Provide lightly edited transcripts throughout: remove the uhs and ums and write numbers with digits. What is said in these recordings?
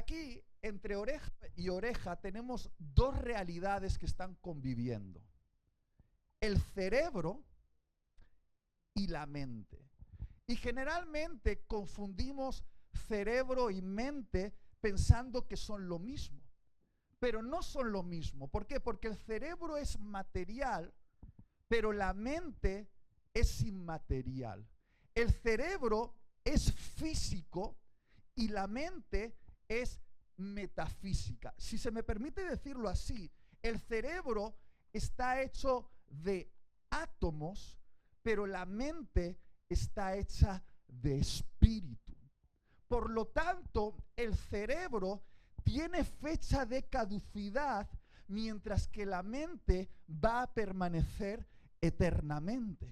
aquí, entre oreja y oreja, tenemos dos realidades que están conviviendo: el cerebro y la mente. Y generalmente confundimos cerebro y mente pensando que son lo mismo, pero no son lo mismo. ¿Por qué? Porque el cerebro es material, pero la mente es inmaterial. El cerebro es físico y la mente es metafísica. Si se me permite decirlo así, el cerebro está hecho de átomos, pero la mente está hecha de espíritu. Por lo tanto, el cerebro tiene fecha de caducidad, mientras que la mente va a permanecer eternamente.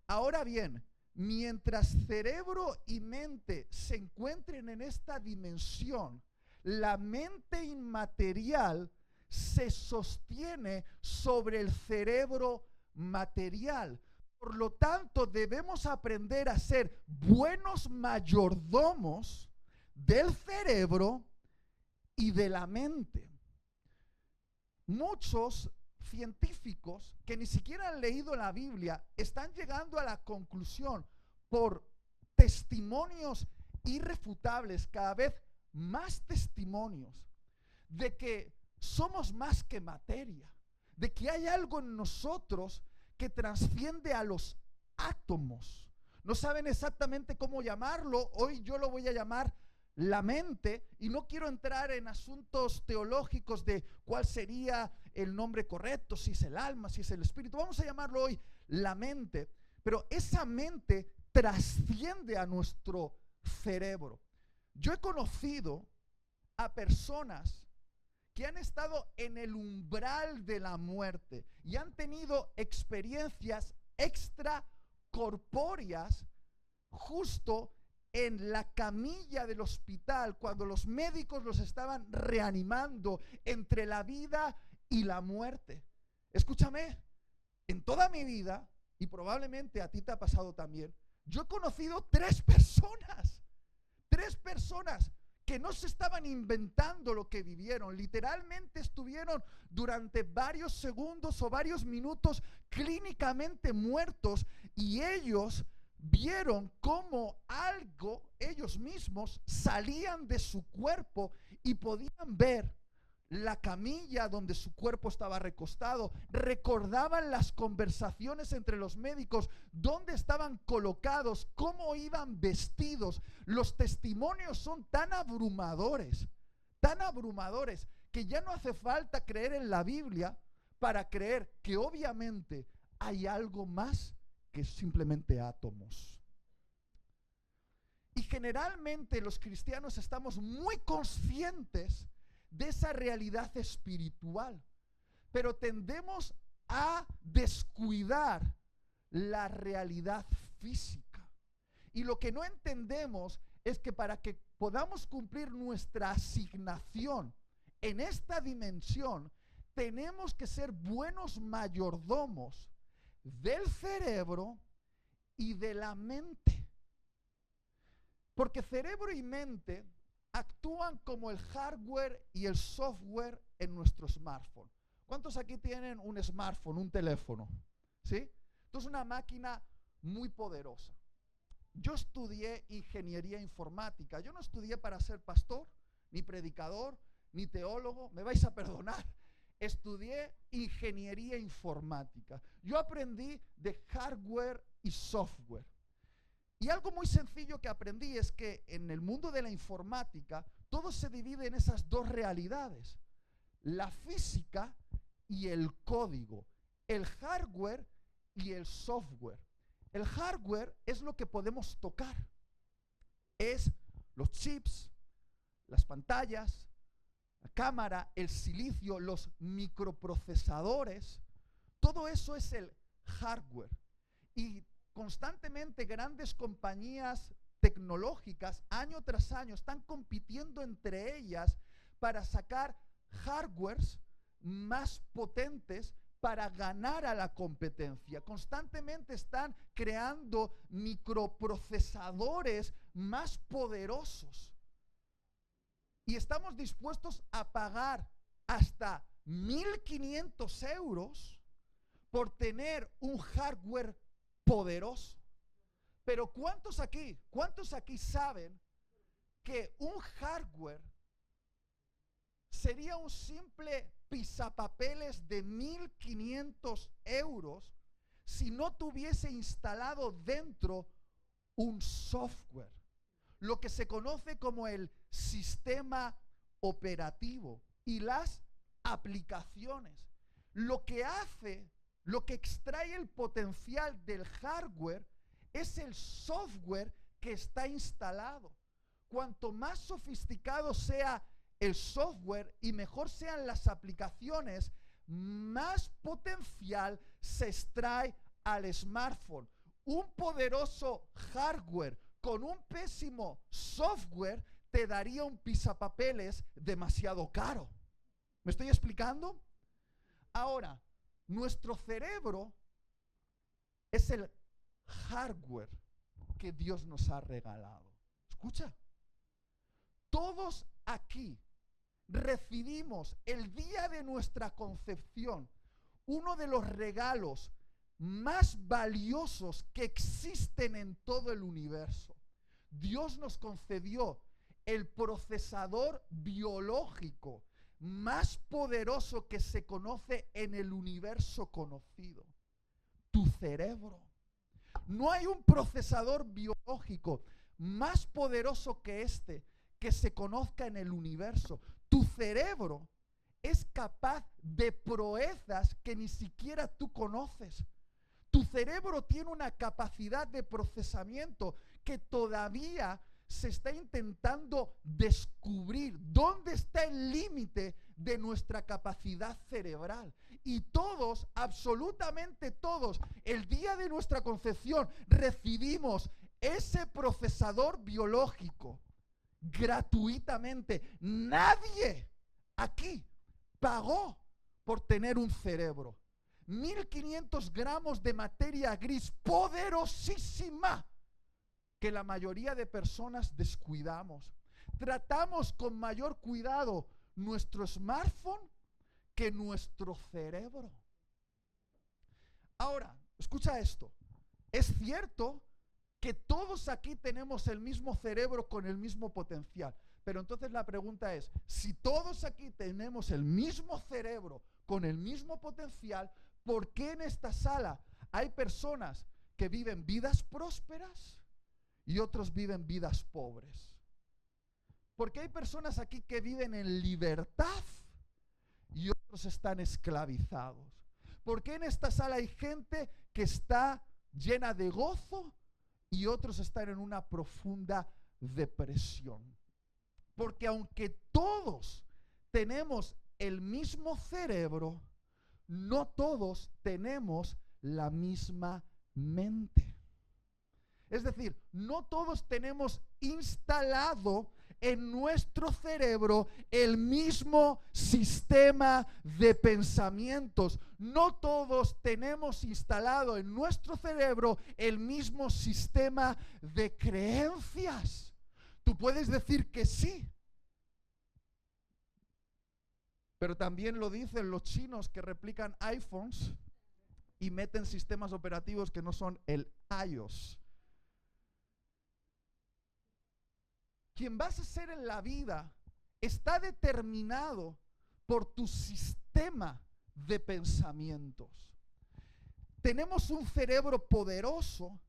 Ahora bien, mientras cerebro y mente se encuentren en esta dimensión, la mente inmaterial se sostiene sobre el cerebro material. Por lo tanto, debemos aprender a ser buenos mayordomos del cerebro y de la mente. Muchos científicos que ni siquiera han leído la Biblia están llegando a la conclusión, por testimonios irrefutables, cada vez más testimonios, de que somos más que materia, de que hay algo en nosotros que trasciende a los átomos. No saben exactamente cómo llamarlo. Hoy yo lo voy a llamar la mente, y no quiero entrar en asuntos teológicos de cuál sería el nombre correcto, si es el alma, si es el espíritu. Vamos a llamarlo hoy la mente, pero esa mente trasciende a nuestro cerebro. Yo he conocido a personas que han estado en el umbral de la muerte y han tenido experiencias extracorpóreas justo en la camilla del hospital, cuando los médicos los estaban reanimando entre la vida y la muerte. Escúchame, en toda mi vida, y probablemente a ti te ha pasado también, yo he conocido tres personas que no se estaban inventando lo que vivieron. Literalmente estuvieron durante varios segundos o varios minutos clínicamente muertos, y ellos vieron cómo algo, ellos mismos, salían de su cuerpo y podían ver la camilla donde su cuerpo estaba recostado. Recordaban las conversaciones entre los médicos, dónde estaban colocados, cómo iban vestidos. Los testimonios son tan abrumadores, que ya no hace falta creer en la Biblia para creer que obviamente hay algo más que simplemente átomos. Y generalmente los cristianos estamos muy conscientes de esa realidad espiritual, pero tendemos a descuidar la realidad física. Y lo que no entendemos es que para que podamos cumplir nuestra asignación en esta dimensión, tenemos que ser buenos mayordomos del cerebro y de la mente. Porque cerebro y mente actúan como el hardware y el software en nuestro smartphone. ¿Cuántos aquí tienen un smartphone, un teléfono? ¿Sí? Esto es una máquina muy poderosa. Yo estudié ingeniería informática. Yo no estudié para ser pastor, ni predicador, ni teólogo. Me vais a perdonar. Estudié ingeniería informática. Yo aprendí de hardware y software. Y algo muy sencillo que aprendí es que en el mundo de la informática todo se divide en esas dos realidades: la física y el código, el hardware y el software. El hardware es lo que podemos tocar, es los chips, las pantallas, la cámara, el silicio, los microprocesadores. Todo eso es el hardware. Y constantemente grandes compañías tecnológicas, año tras año, están compitiendo entre ellas para sacar hardwares más potentes para ganar a la competencia. Constantemente están creando microprocesadores más poderosos. y estamos dispuestos a pagar hasta 1.500 euros por tener un hardware poderoso. Pero ¿cuántos aquí saben que un hardware sería un simple pisapapeles de 1.500 euros si no tuviese instalado dentro un software? Lo que se conoce como el sistema operativo y las aplicaciones. Lo que extrae el potencial del hardware es el software que está instalado. Cuanto más sofisticado sea el software y mejor sean las aplicaciones, más potencial se extrae al smartphone. Un poderoso hardware con un pésimo software te daría un pisapapeles demasiado caro. ¿Me estoy explicando? Ahora, nuestro cerebro es el hardware que Dios nos ha regalado. Escucha, todos aquí recibimos el día de nuestra concepción uno de los regalos más valiosos que existen en todo el universo. Dios nos concedió el procesador biológico más poderoso que se conoce en el universo conocido, tu cerebro. No hay un procesador biológico más poderoso que este que se conozca en el universo. Tu cerebro es capaz de proezas que ni siquiera tú conoces. Tu cerebro tiene una capacidad de procesamiento que todavía se está intentando descubrir. ¿Dónde está el límite de nuestra capacidad cerebral? Y todos, absolutamente todos, el día de nuestra concepción recibimos ese procesador biológico gratuitamente. Nadie aquí pagó por tener un cerebro. 1.500 gramos de materia gris poderosísima que la mayoría de personas descuidamos. Tratamos con mayor cuidado nuestro smartphone que nuestro cerebro. Ahora, escucha esto. Es cierto que todos aquí tenemos el mismo cerebro con el mismo potencial. Pero entonces la pregunta es, si todos aquí tenemos el mismo cerebro con el mismo potencial, ¿por qué en esta sala hay personas que viven vidas prósperas y otros viven vidas pobres? ¿Por qué hay personas aquí que viven en libertad y otros están esclavizados? ¿Por qué en esta sala hay gente que está llena de gozo y otros están en una profunda depresión? Porque aunque todos tenemos el mismo cerebro, no todos tenemos la misma mente. Es decir, no todos tenemos instalado en nuestro cerebro el mismo sistema de pensamientos. No todos tenemos instalado en nuestro cerebro el mismo sistema de creencias. Tú puedes decir que sí, pero también lo dicen los chinos que replican iPhones y meten sistemas operativos que no son el iOS. Quien vas a ser en la vida está determinado por tu sistema de pensamientos. Tenemos un cerebro poderoso,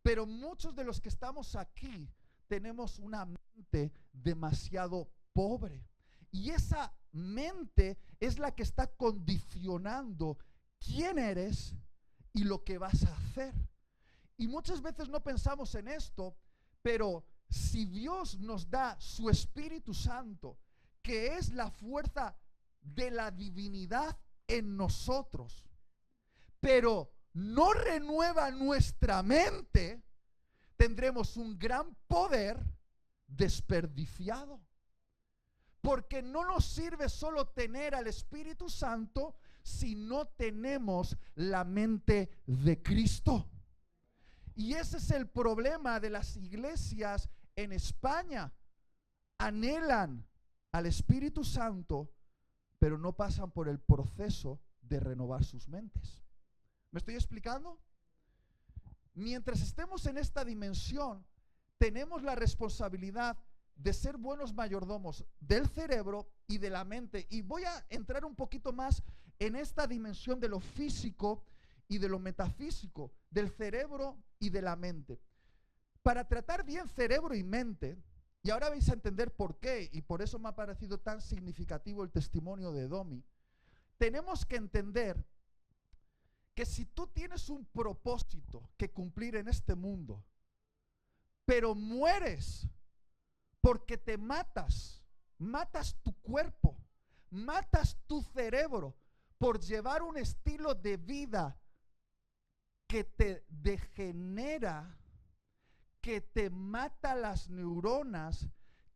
pero muchos de los que estamos aquí tenemos una mente demasiado pobre. Y esa mente es la que está condicionando quién eres y lo que vas a hacer. Y muchas veces no pensamos en esto, pero si Dios nos da su Espíritu Santo, que es la fuerza de la divinidad en nosotros, pero no renueva nuestra mente, tendremos un gran poder desperdiciado. Porque no nos sirve solo tener al Espíritu Santo si no tenemos la mente de Cristo. Y ese es el problema de las iglesias en España. Anhelan al Espíritu Santo, pero no pasan por el proceso de renovar sus mentes. ¿Me estoy explicando? Mientras estemos en esta dimensión, tenemos la responsabilidad de ser buenos mayordomos del cerebro y de la mente. Y voy a entrar un poquito más en esta dimensión de lo físico y de lo metafísico, del cerebro y de la mente. Para tratar bien cerebro y mente, y ahora vais a entender por qué, y por eso me ha parecido tan significativo el testimonio de Domi, tenemos que entender que si tú tienes un propósito que cumplir en este mundo, pero mueres porque te matas tu cuerpo, matas tu cerebro por llevar un estilo de vida que te degenera, que te mata las neuronas,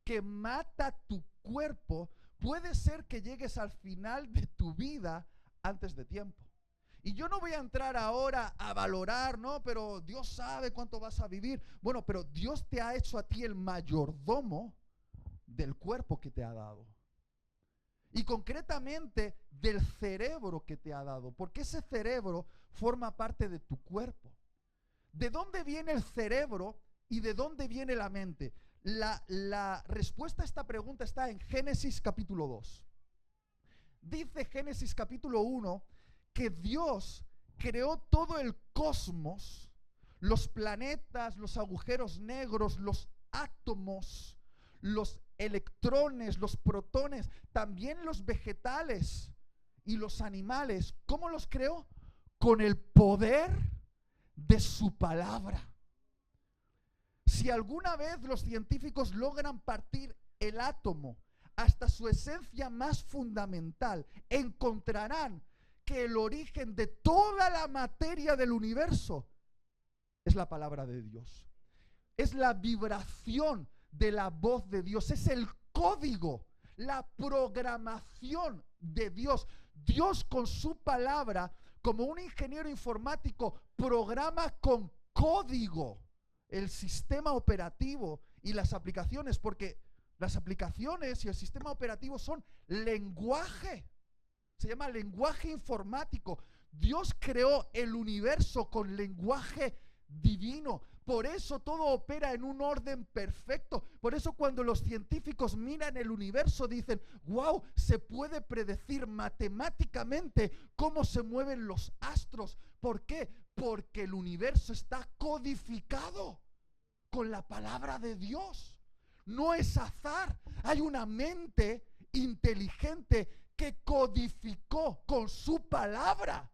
que mata tu cuerpo, puede ser que llegues al final de tu vida antes de tiempo. Y yo no voy a entrar ahora a valorar, ¿no? Pero Dios sabe cuánto vas a vivir. Bueno, pero Dios te ha hecho a ti el mayordomo del cuerpo que te ha dado. Y concretamente del cerebro que te ha dado. Porque ese cerebro forma parte de tu cuerpo. ¿De dónde viene el cerebro y de dónde viene la mente? La respuesta a esta pregunta está en Génesis capítulo 2. Dice Génesis capítulo 1 que Dios creó todo el cosmos, los planetas, los agujeros negros, los átomos, los electrones, los protones, también los vegetales y los animales. ¿Cómo los creó? Con el poder de su palabra. Si alguna vez los científicos logran partir el átomo hasta su esencia más fundamental, encontrarán que el origen de toda la materia del universo es la palabra de Dios. Es la vibración de la voz de Dios, es el código, la programación de Dios. Dios con su palabra, como un ingeniero informático, programa con código el sistema operativo y las aplicaciones, porque las aplicaciones y el sistema operativo son lenguaje. Se llama lenguaje informático. Dios creó el universo con lenguaje divino. Por eso todo opera en un orden perfecto. Por eso cuando los científicos miran el universo dicen, wow, se puede predecir matemáticamente cómo se mueven los astros. ¿Por qué? Porque el universo está codificado con la palabra de Dios. No es azar. Hay una mente inteligente que codificó con su palabra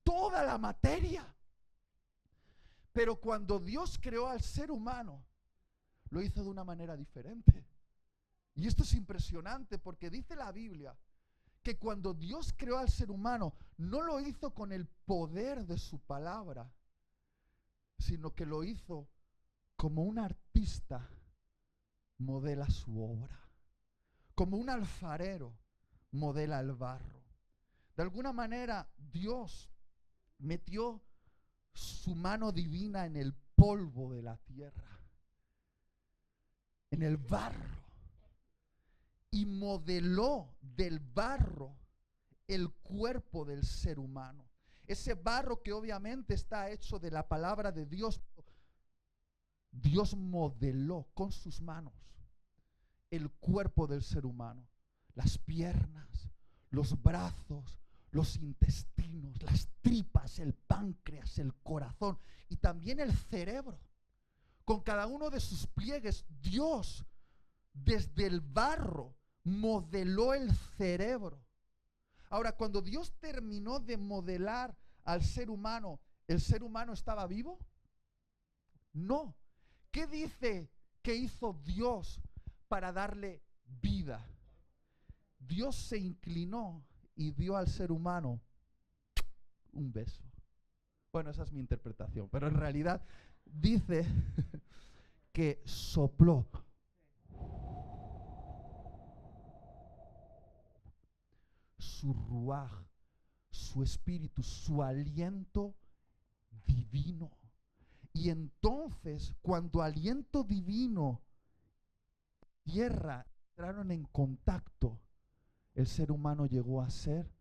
toda la materia. Pero cuando Dios creó al ser humano, lo hizo de una manera diferente. Y esto es impresionante porque dice la Biblia que cuando Dios creó al ser humano, no lo hizo con el poder de su palabra, sino que lo hizo como un artista modela su obra, como un alfarero modela el barro. De alguna manera Dios metió su mano divina en el polvo de la tierra, en el barro, y modeló del barro el cuerpo del ser humano. Ese barro que obviamente está hecho de la palabra de Dios, Dios modeló con sus manos el cuerpo del ser humano, las piernas, los brazos, los intestinos, las tripas, el páncreas, el corazón y también el cerebro. Con cada uno de sus pliegues, Dios desde el barro modeló el cerebro. Ahora, cuando Dios terminó de modelar al ser humano, ¿el ser humano estaba vivo? No. ¿Qué dice que hizo Dios para darle vida? Dios se inclinó y dio al ser humano un beso. Bueno, esa es mi interpretación, pero en realidad dice que sopló su ruaj, su espíritu, su aliento divino. Y entonces, cuando aliento divino tierra entraron en contacto, el ser humano llegó a ser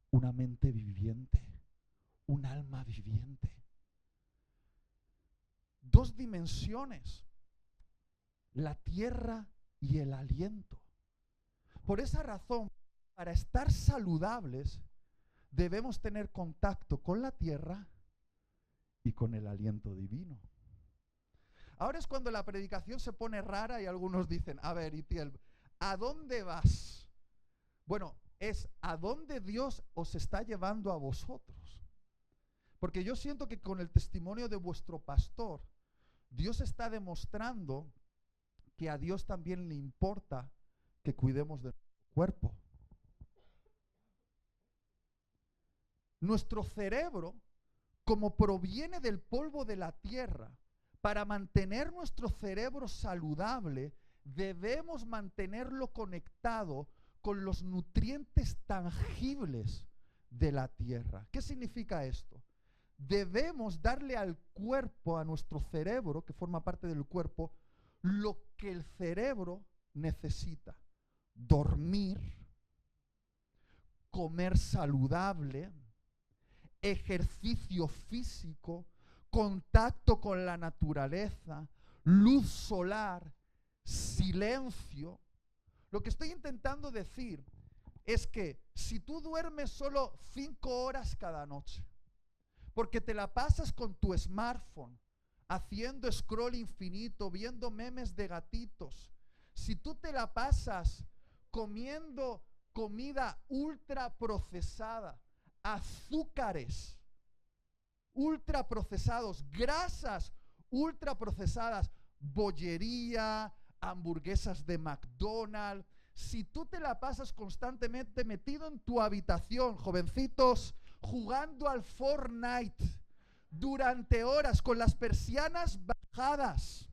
una mente viviente, un alma viviente. Dos dimensiones, la tierra y el aliento. Por esa razón, para estar saludables, debemos tener contacto con la tierra y con el aliento divino. Ahora es cuando la predicación se pone rara y algunos dicen, a ver, Itiel, ¿a dónde vas? Bueno, es a dónde Dios os está llevando a vosotros. Porque yo siento que con el testimonio de vuestro pastor, Dios está demostrando que a Dios también le importa que cuidemos de nuestro cuerpo. Nuestro cerebro, como proviene del polvo de la tierra, para mantener nuestro cerebro saludable, debemos mantenerlo conectado con los nutrientes tangibles de la tierra. ¿Qué significa esto? Debemos darle al cuerpo, a nuestro cerebro, que forma parte del cuerpo, lo que el cerebro necesita. Dormir, comer saludable, ejercicio físico, contacto con la naturaleza, luz solar, silencio. Lo que estoy intentando decir es que si tú duermes solo 5 horas cada noche, porque te la pasas con tu smartphone, haciendo scroll infinito, viendo memes de gatitos, si tú te la pasas comiendo comida ultra procesada, azúcares ultraprocesados, grasas ultraprocesadas, bollería, hamburguesas de McDonald's, si tú te la pasas constantemente metido en tu habitación, jovencitos, jugando al Fortnite durante horas con las persianas bajadas,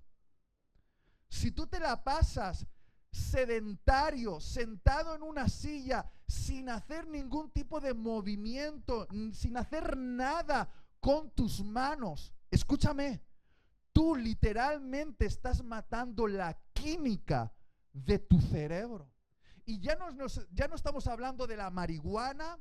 si tú te la pasas sedentario, sentado en una silla, sin hacer ningún tipo de movimiento, sin hacer nada con tus manos, escúchame, tú literalmente estás matando la química de tu cerebro. Y ya no estamos hablando de la marihuana,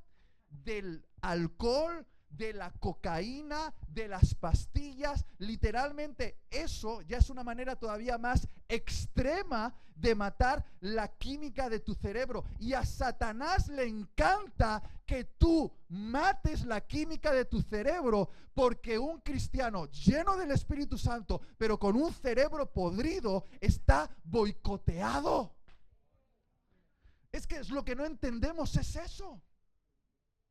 del alcohol, de la cocaína, de las pastillas. Literalmente eso ya es una manera todavía más extrema de matar la química de tu cerebro. Y a Satanás le encanta que tú mates la química de tu cerebro, porque un cristiano lleno del Espíritu Santo, pero con un cerebro podrido, está boicoteado. Es que es lo que no entendemos, es eso.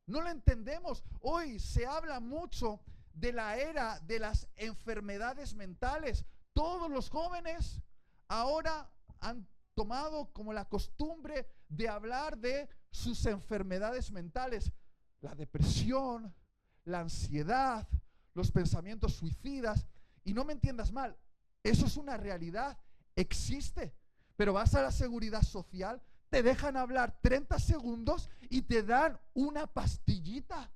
No lo entendemos. Hoy se habla mucho de la era de las enfermedades mentales. Todos los jóvenes ahora han tomado como la costumbre de hablar de sus enfermedades mentales. La depresión, la ansiedad, los pensamientos suicidas. Y no me entiendas mal, eso es una realidad, existe. Pero vas a la seguridad social, te dejan hablar 30 segundos y te dan una pastillita.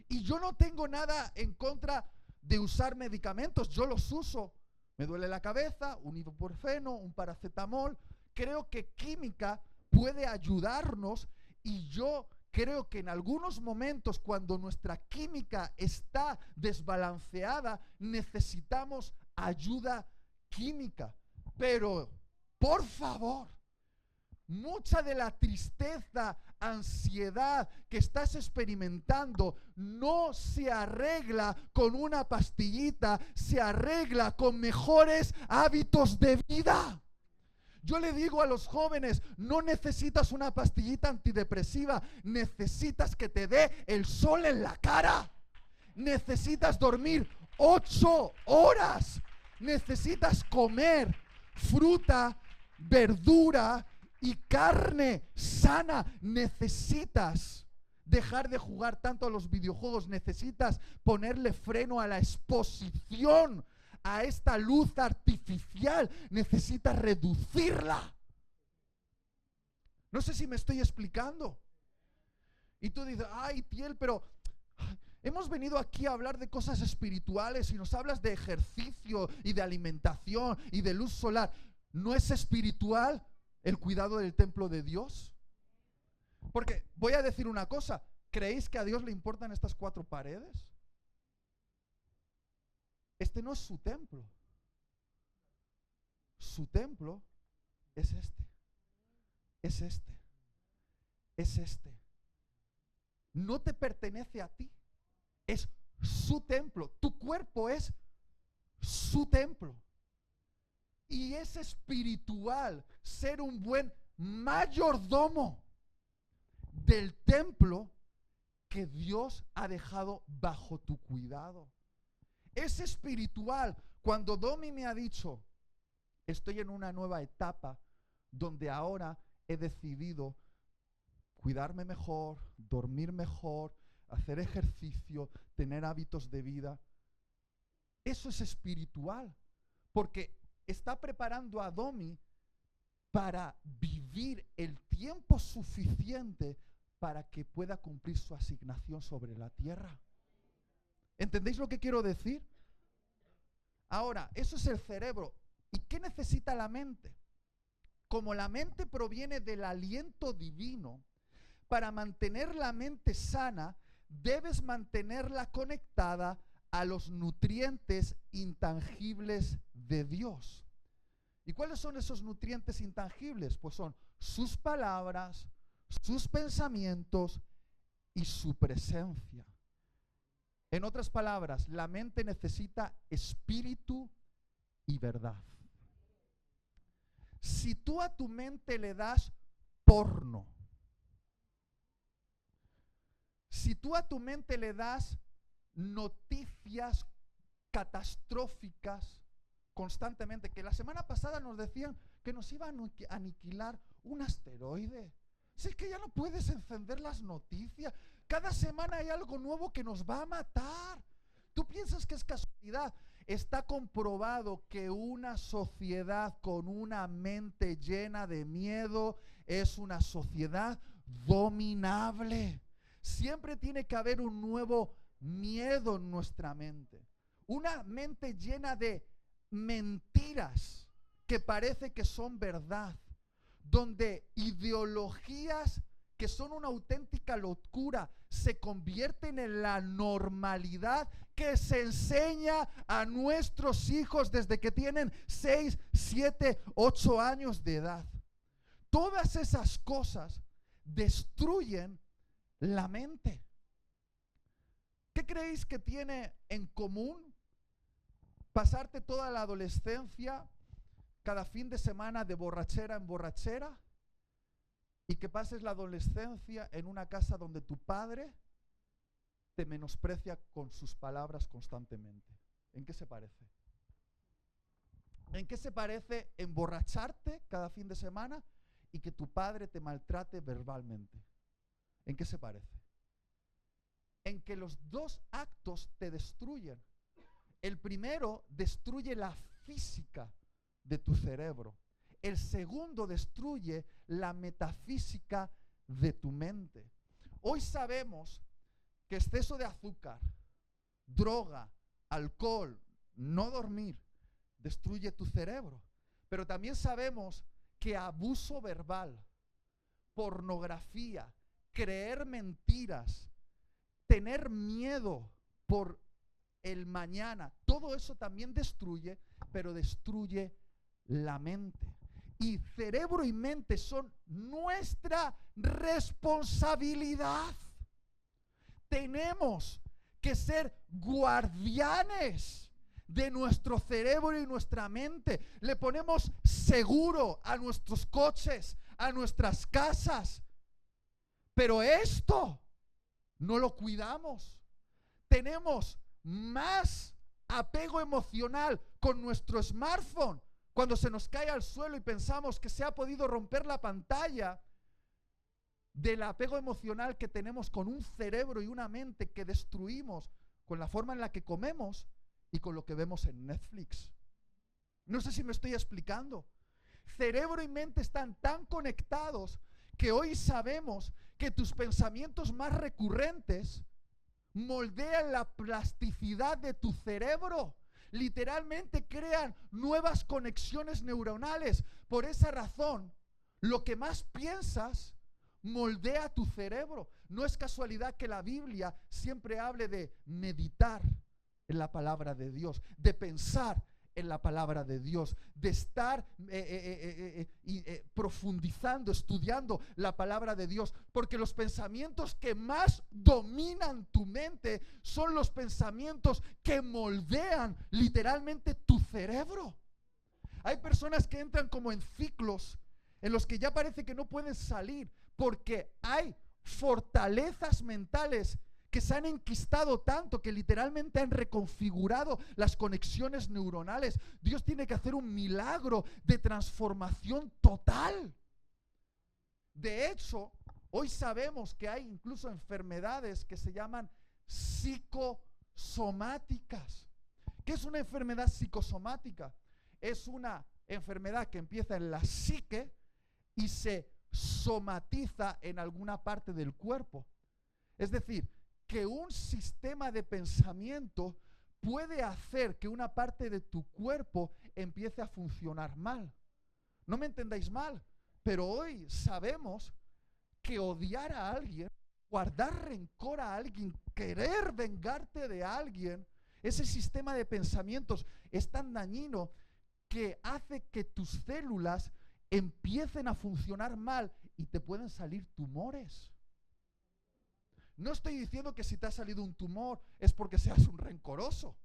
Y yo no tengo nada en contra de usar medicamentos, yo los uso. Me duele la cabeza, un ibuprofeno, un paracetamol. Creo que química puede ayudarnos, y yo creo que en algunos momentos, cuando nuestra química está desbalanceada, necesitamos ayuda química. Pero, por favor, mucha de la tristeza, ansiedad que estás experimentando no se arregla con una pastillita, se arregla con mejores hábitos de vida. Yo le digo a los jóvenes, no necesitas una pastillita antidepresiva, necesitas que te dé el sol en la cara. Necesitas dormir 8 horas. Necesitas comer fruta, verdura y carne sana. Necesitas dejar de jugar tanto a los videojuegos. Necesitas ponerle freno a la exposición a esta luz artificial. Necesitas reducirla. No sé si me estoy explicando. Y tú dices, ay, Tiel, pero hemos venido aquí a hablar de cosas espirituales y nos hablas de ejercicio y de alimentación y de luz solar. ¿No es espiritual? el cuidado del templo de Dios? Porque voy a decir una cosa, ¿creéis que a Dios le importan estas 4 paredes? Este no es su templo. Su templo es este. Es este. Es este. No te pertenece a ti. Es su templo. Tu cuerpo es su templo. Y es espiritual ser un buen mayordomo del templo que Dios ha dejado bajo tu cuidado. Es espiritual. Cuando Domi me ha dicho, estoy en una nueva etapa donde ahora he decidido cuidarme mejor, dormir mejor, hacer ejercicio, tener hábitos de vida. Eso es espiritual, porque está preparando a Domi para vivir el tiempo suficiente para que pueda cumplir su asignación sobre la tierra. ¿Entendéis lo que quiero decir? Ahora, eso es el cerebro. ¿Y qué necesita la mente? Como la mente proviene del aliento divino, para mantener la mente sana, debes mantenerla conectada a los nutrientes intangibles de Dios. ¿Y cuáles son esos nutrientes intangibles? Pues son sus palabras, sus pensamientos y su presencia. En otras palabras, la mente necesita espíritu y verdad. Si tú a tu mente le das porno, si tú a tu mente le das noticias catastróficas constantemente, que la semana pasada nos decían que nos iba a aniquilar un asteroide. Si es que ya no puedes encender las noticias, cada semana hay algo nuevo que nos va a matar. ¿Tú piensas que es casualidad? Está comprobado que una sociedad con una mente llena de miedo es una sociedad dominable. Siempre tiene que haber un nuevo miedo en nuestra mente. Una mente llena de mentiras que parece que son verdad. Donde ideologías que son una auténtica locura se convierten en la normalidad que se enseña a nuestros hijos desde que tienen 6, 7, 8 años de edad. Todas esas cosas destruyen la mente. ¿Qué creéis que tiene en común pasarte toda la adolescencia cada fin de semana de borrachera en borrachera y que pases la adolescencia en una casa donde tu padre te menosprecia con sus palabras constantemente? ¿En qué se parece? ¿En qué se parece emborracharte cada fin de semana y que tu padre te maltrate verbalmente? ¿En qué se parece? En que los dos actos te destruyen. El primero destruye la física de tu cerebro. El segundo destruye la metafísica de tu mente. Hoy sabemos que exceso de azúcar, droga, alcohol, no dormir, destruye tu cerebro. Pero también sabemos que abuso verbal, pornografía, creer mentiras, tener miedo por el mañana, todo eso también destruye, pero destruye la mente. Y cerebro y mente son nuestra responsabilidad. Tenemos que ser guardianes de nuestro cerebro y nuestra mente. Le ponemos seguro a nuestros coches, a nuestras casas. Pero esto no lo cuidamos. Tenemos más apego emocional con nuestro smartphone cuando se nos cae al suelo y pensamos que se ha podido romper la pantalla, del apego emocional que tenemos con un cerebro y una mente que destruimos con la forma en la que comemos y con lo que vemos en Netflix. No sé si me estoy explicando. Cerebro y mente están tan conectados que hoy sabemos que tus pensamientos más recurrentes moldean la plasticidad de tu cerebro. Literalmente crean nuevas conexiones neuronales. Por esa razón, Lo que más piensas moldea tu cerebro. No es casualidad que la Biblia siempre hable de meditar en la palabra de Dios, de pensar en la palabra de Dios, de estar profundizando, estudiando la palabra de Dios, porque los pensamientos que más dominan tu mente son los pensamientos que moldean literalmente tu cerebro. Hay personas que entran como en ciclos en los que ya parece que no pueden salir porque hay fortalezas mentales que se han enquistado tanto que literalmente han reconfigurado las conexiones neuronales. Dios tiene que hacer un milagro de transformación total. De hecho, hoy sabemos que hay incluso enfermedades que se llaman psicosomáticas. ¿Qué es una enfermedad psicosomática? Es una enfermedad que empieza en la psique y se somatiza en alguna parte del cuerpo. Es decir, que un sistema de pensamiento puede hacer que una parte de tu cuerpo empiece a funcionar mal. No me entendáis mal, pero hoy sabemos que odiar a alguien, guardar rencor a alguien, querer vengarte de alguien, ese sistema de pensamientos es tan dañino que hace que tus células empiecen a funcionar mal y te pueden salir tumores. No estoy diciendo que si te ha salido un tumor es porque seas un rencoroso.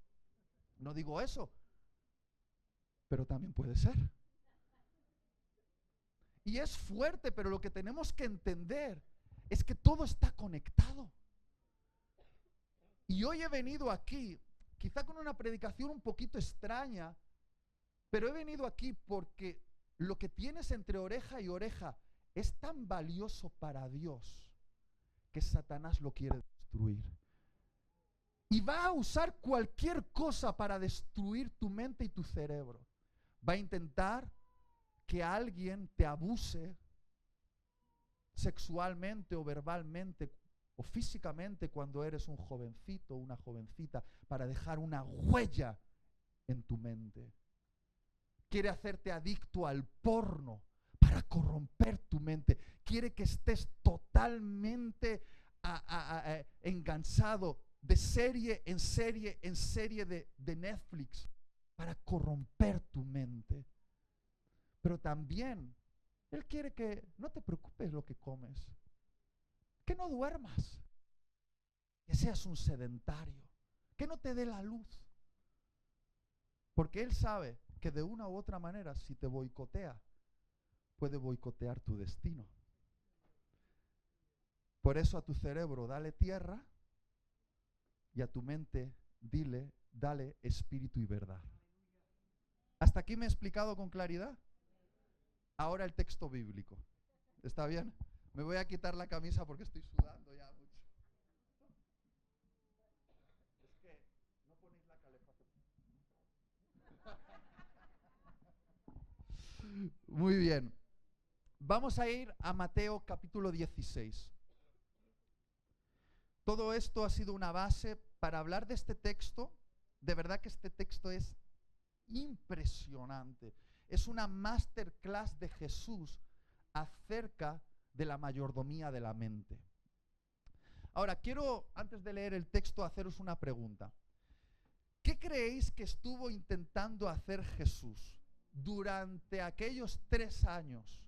No digo eso. Pero también puede ser. Y es fuerte, pero lo que tenemos que entender es que todo está conectado. Y hoy he venido aquí, quizá con una predicación un poquito extraña, pero he venido aquí porque lo que tienes entre oreja y oreja es tan valioso para Dios que Satanás lo quiere destruir. Y va a usar cualquier cosa para destruir tu mente y tu cerebro. Va a intentar que alguien te abuse sexualmente o verbalmente o físicamente cuando eres un jovencito o una jovencita, para dejar una huella en tu mente. Quiere hacerte adicto al porno para corromper tu mente. Quiere que estés totalmente enganchado de serie en serie en serie de Netflix para corromper tu mente. Pero también Él quiere que no te preocupes lo que comes, que no duermas, que seas un sedentario, que no te dé la luz. Porque Él sabe que de una u otra manera, si te boicotea, puede boicotear tu destino. Por eso a tu cerebro dale tierra y a tu mente dale espíritu y verdad. ¿Hasta aquí me he explicado con claridad? Ahora el texto bíblico. ¿Está bien? Me voy a quitar la camisa porque estoy sudando ya mucho. Es que no ponéis la calefacción. Muy bien. Vamos a ir a Mateo capítulo 16. Todo esto ha sido una base para hablar de este texto. De verdad que este texto es impresionante. Es una masterclass de Jesús acerca de la mayordomía de la mente. Ahora, quiero, antes de leer el texto, haceros una pregunta. ¿Qué creéis que estuvo intentando hacer Jesús durante aquellos 3 años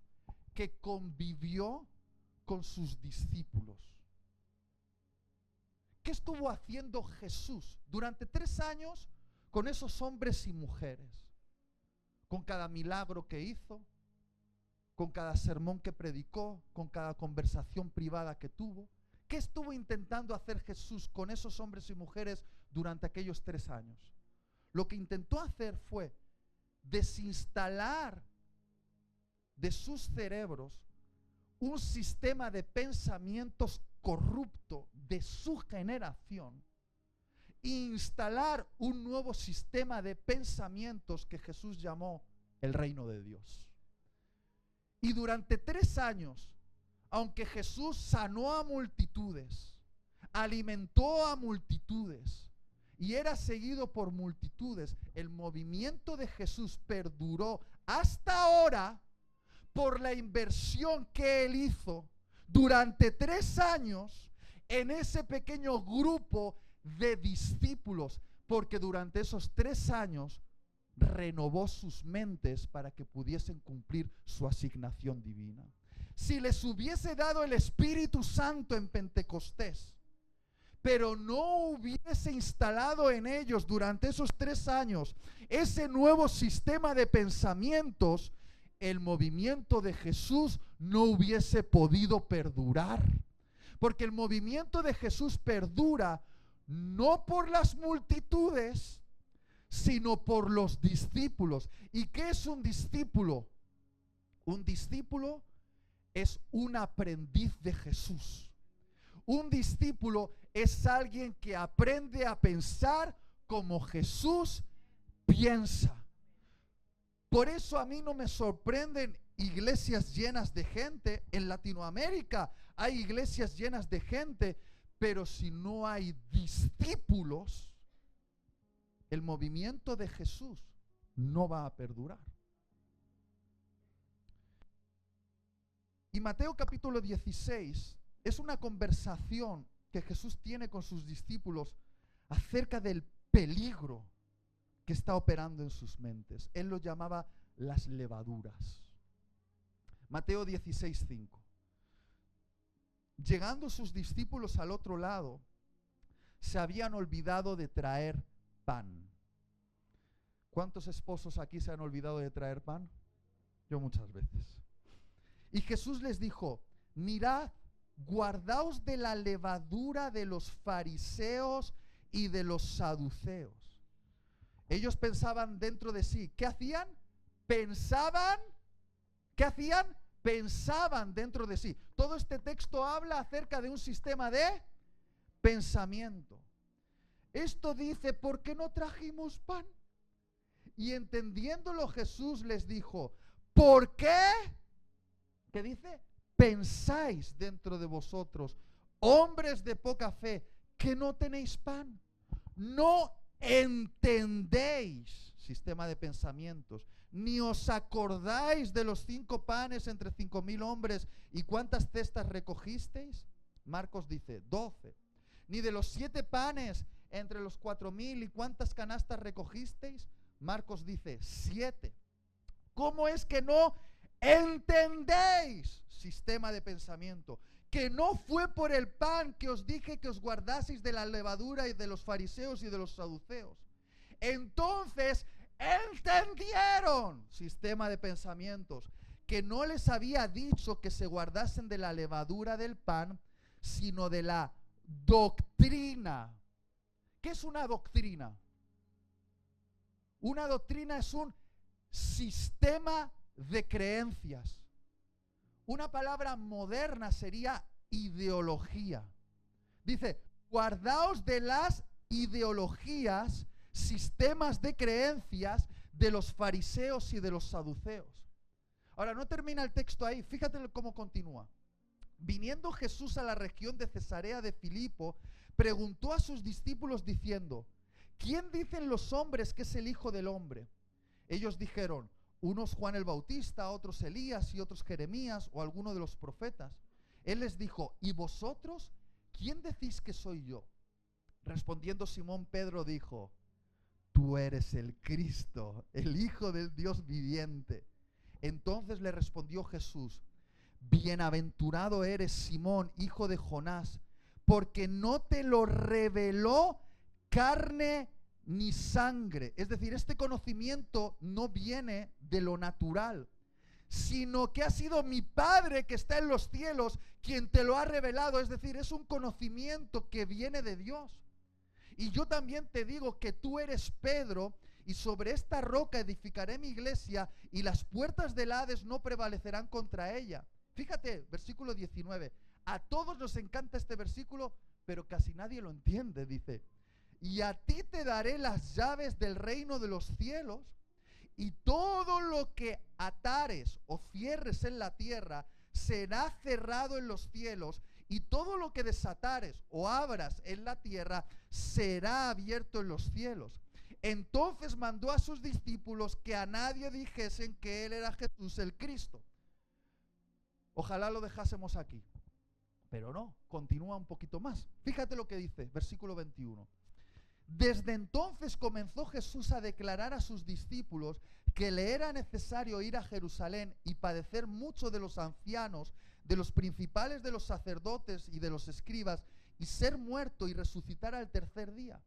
que convivió con sus discípulos? ¿Qué estuvo haciendo Jesús durante 3 años con esos hombres y mujeres? Con cada milagro que hizo, con cada sermón que predicó, con cada conversación privada que tuvo. ¿Qué estuvo intentando hacer Jesús con esos hombres y mujeres durante aquellos 3 años? Lo que intentó hacer fue desinstalar de sus cerebros un sistema de pensamientos corrupto de su generación e instalar un nuevo sistema de pensamientos que Jesús llamó el reino de Dios. Y durante 3 años, aunque Jesús sanó a multitudes, alimentó a multitudes y era seguido por multitudes, el movimiento de Jesús perduró hasta ahora, por la inversión que él hizo durante 3 años en ese pequeño grupo de discípulos, porque durante esos 3 años renovó sus mentes para que pudiesen cumplir su asignación divina. Si les hubiese dado el Espíritu Santo en Pentecostés, pero no hubiese instalado en ellos durante esos 3 años ese nuevo sistema de pensamientos, el movimiento de Jesús no hubiese podido perdurar. Porque el movimiento de Jesús perdura no por las multitudes, sino por los discípulos. ¿Y qué es un discípulo? Un discípulo es un aprendiz de Jesús. Un discípulo es alguien que aprende a pensar como Jesús piensa. Por eso a mí no me sorprenden iglesias llenas de gente. En Latinoamérica hay iglesias llenas de gente, pero si no hay discípulos, el movimiento de Jesús no va a perdurar. Y Mateo capítulo 16 es una conversación que Jesús tiene con sus discípulos acerca del peligro que está operando en sus mentes. Él lo llamaba las levaduras. Mateo 16:5. Llegando sus discípulos al otro lado, se habían olvidado de traer pan. ¿Cuántos esposos aquí se han olvidado de traer pan? Yo muchas veces. Y Jesús les dijo: mirad, guardaos de la levadura de los fariseos y de los saduceos. Ellos pensaban dentro de sí. ¿Qué hacían? Pensaban. ¿Qué hacían? Pensaban dentro de sí. Todo este texto habla acerca de un sistema de pensamiento. Esto dice: ¿por qué no trajimos pan? Y entendiéndolo, Jesús les dijo: ¿por qué? ¿Qué dice? Pensáis dentro de vosotros, hombres de poca fe, que no tenéis pan. No entendéis, sistema de pensamientos, ni os acordáis de los 5 panes entre 5,000 hombres y cuántas cestas recogisteis. Marcos dice 12. Ni de los 7 panes entre los 4,000 y cuántas canastas recogisteis. Marcos dice 7. ¿Cómo es que no entendéis? Sistema de pensamiento. Que no fue por el pan que os dije que os guardaseis de la levadura y de los fariseos y de los saduceos. Entonces entendieron, sistema de pensamientos, que no les había dicho que se guardasen de la levadura del pan, sino de la doctrina. ¿Qué es una doctrina? Una doctrina es un sistema de creencias. Una palabra moderna sería ideología. Dice: guardaos de las ideologías, sistemas de creencias de los fariseos y de los saduceos. Ahora, no termina el texto ahí, fíjate cómo continúa. Viniendo Jesús a la región de Cesarea de Filipo, preguntó a sus discípulos diciendo: ¿quién dicen los hombres que es el Hijo del Hombre? Ellos dijeron: unos Juan el Bautista, otros Elías y otros Jeremías o alguno de los profetas. Él les dijo: ¿y vosotros quién decís que soy yo? Respondiendo Simón Pedro dijo: tú eres el Cristo, el Hijo del Dios viviente. Entonces le respondió Jesús: bienaventurado eres, Simón, hijo de Jonás, porque no te lo reveló carne ni sangre. Es decir, este conocimiento no viene de lo natural, sino que ha sido mi Padre que está en los cielos quien te lo ha revelado. Es decir, es un conocimiento que viene de Dios. Y yo también te digo que tú eres Pedro, y sobre esta roca edificaré mi iglesia, y las puertas del Hades no prevalecerán contra ella. Fíjate, versículo 19. A todos nos encanta este versículo, pero casi nadie lo entiende. Dice: y a ti te daré las llaves del reino de los cielos, y todo lo que atares o cierres en la tierra será cerrado en los cielos, y todo lo que desatares o abras en la tierra será abierto en los cielos. Entonces mandó a sus discípulos que a nadie dijesen que él era Jesús el Cristo. Ojalá lo dejásemos aquí. Pero no, continúa un poquito más. Fíjate lo que dice, versículo 21. Desde entonces comenzó Jesús a declarar a sus discípulos que le era necesario ir a Jerusalén y padecer mucho de los ancianos, de los principales de los sacerdotes y de los escribas, y ser muerto y resucitar al tercer día.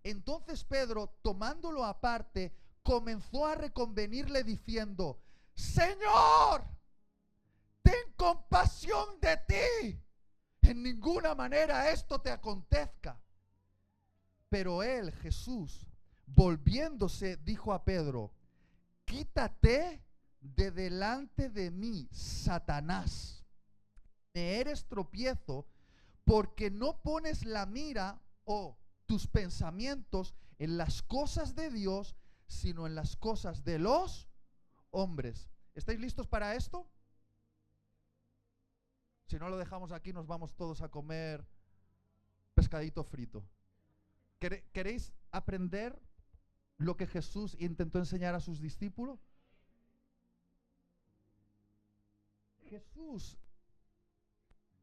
Entonces Pedro, tomándolo aparte, comenzó a reconvenirle diciendo: Señor, ten compasión de ti. En ninguna manera esto te acontezca. Pero él, Jesús, volviéndose, dijo a Pedro: quítate de delante de mí, Satanás. Me eres tropiezo, porque no pones la mira o tus pensamientos en las cosas de Dios, sino en las cosas de los hombres. ¿Estáis listos para esto? Si no lo dejamos aquí, nos vamos todos a comer pescadito frito. ¿Queréis aprender lo que Jesús intentó enseñar a sus discípulos? Jesús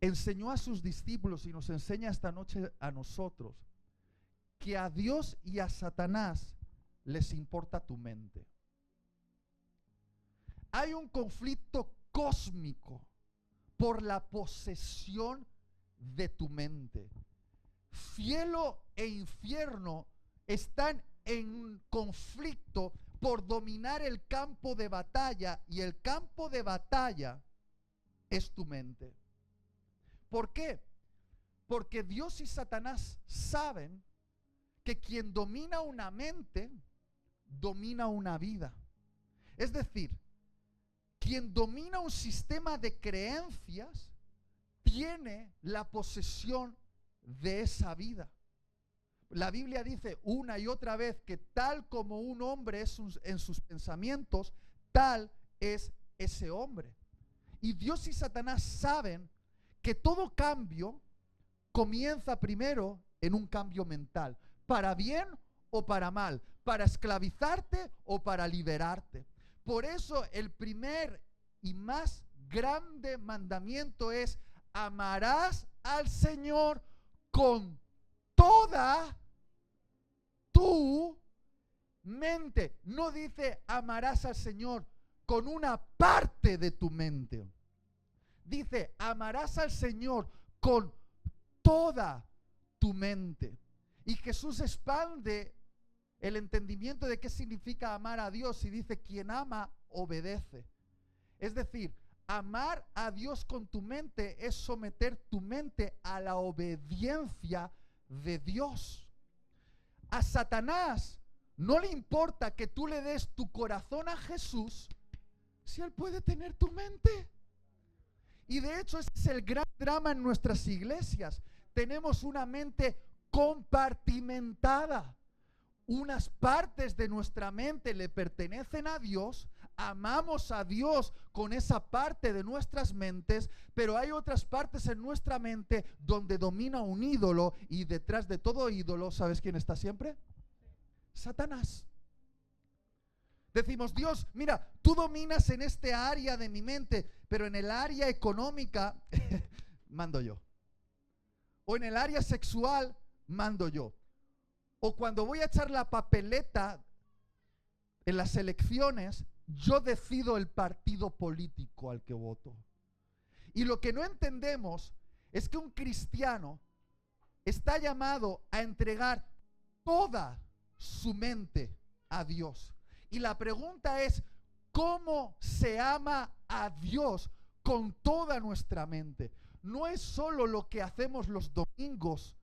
enseñó a sus discípulos y nos enseña esta noche a nosotros que a Dios y a Satanás les importa tu mente. Hay un conflicto cósmico por la posesión de tu mente. Cielo e infierno están en conflicto por dominar el campo de batalla, y el campo de batalla es tu mente. ¿Por qué? Porque Dios y Satanás saben que quien domina una mente, domina una vida. Es decir, quien domina un sistema de creencias, tiene la posesión de esa vida. La Biblia dice una y otra vez que tal como un hombre es en sus pensamientos, tal es ese hombre. Y Dios y Satanás saben que todo cambio comienza primero en un cambio mental, para bien o para mal, para esclavizarte o para liberarte. Por eso el primer y más grande mandamiento es: amarás al Señor con toda tu mente. No dice amarás al Señor con una parte de tu mente. Dice amarás al Señor con toda tu mente. Y Jesús expande el entendimiento de qué significa amar a Dios y dice: quien ama, obedece. Es decir, amar a Dios con tu mente es someter tu mente a la obediencia de Dios. A Satanás no le importa que tú le des tu corazón a Jesús si él puede tener tu mente. Y de hecho ese es el gran drama en nuestras iglesias. Tenemos una mente compartimentada. Unas partes de nuestra mente le pertenecen a Dios, amamos a Dios con esa parte de nuestras mentes, pero hay otras partes en nuestra mente donde domina un ídolo, y detrás de todo ídolo, ¿sabes quién está siempre? Satanás. Decimos: Dios, mira, tú dominas en este área de mi mente, pero en el área económica mando yo. O en el área sexual mando yo. O cuando voy a echar la papeleta en las elecciones, yo decido el partido político al que voto. Y lo que no entendemos es que un cristiano está llamado a entregar toda su mente a Dios. Y la pregunta es: ¿cómo se ama a Dios con toda nuestra mente? No es solo lo que hacemos los domingos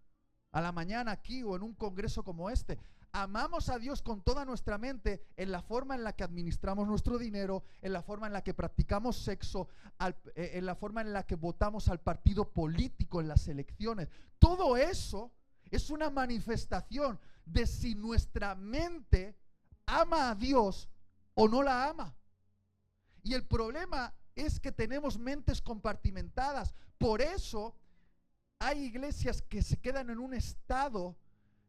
a la mañana aquí o en un congreso como este. Amamos a Dios con toda nuestra mente en la forma en la que administramos nuestro dinero, en la forma en la que practicamos sexo, en la forma en la que votamos al partido político en las elecciones. Todo eso es una manifestación de si nuestra mente ama a Dios o no la ama. Y el problema es que tenemos mentes compartimentadas. Por eso hay iglesias que se quedan en un estado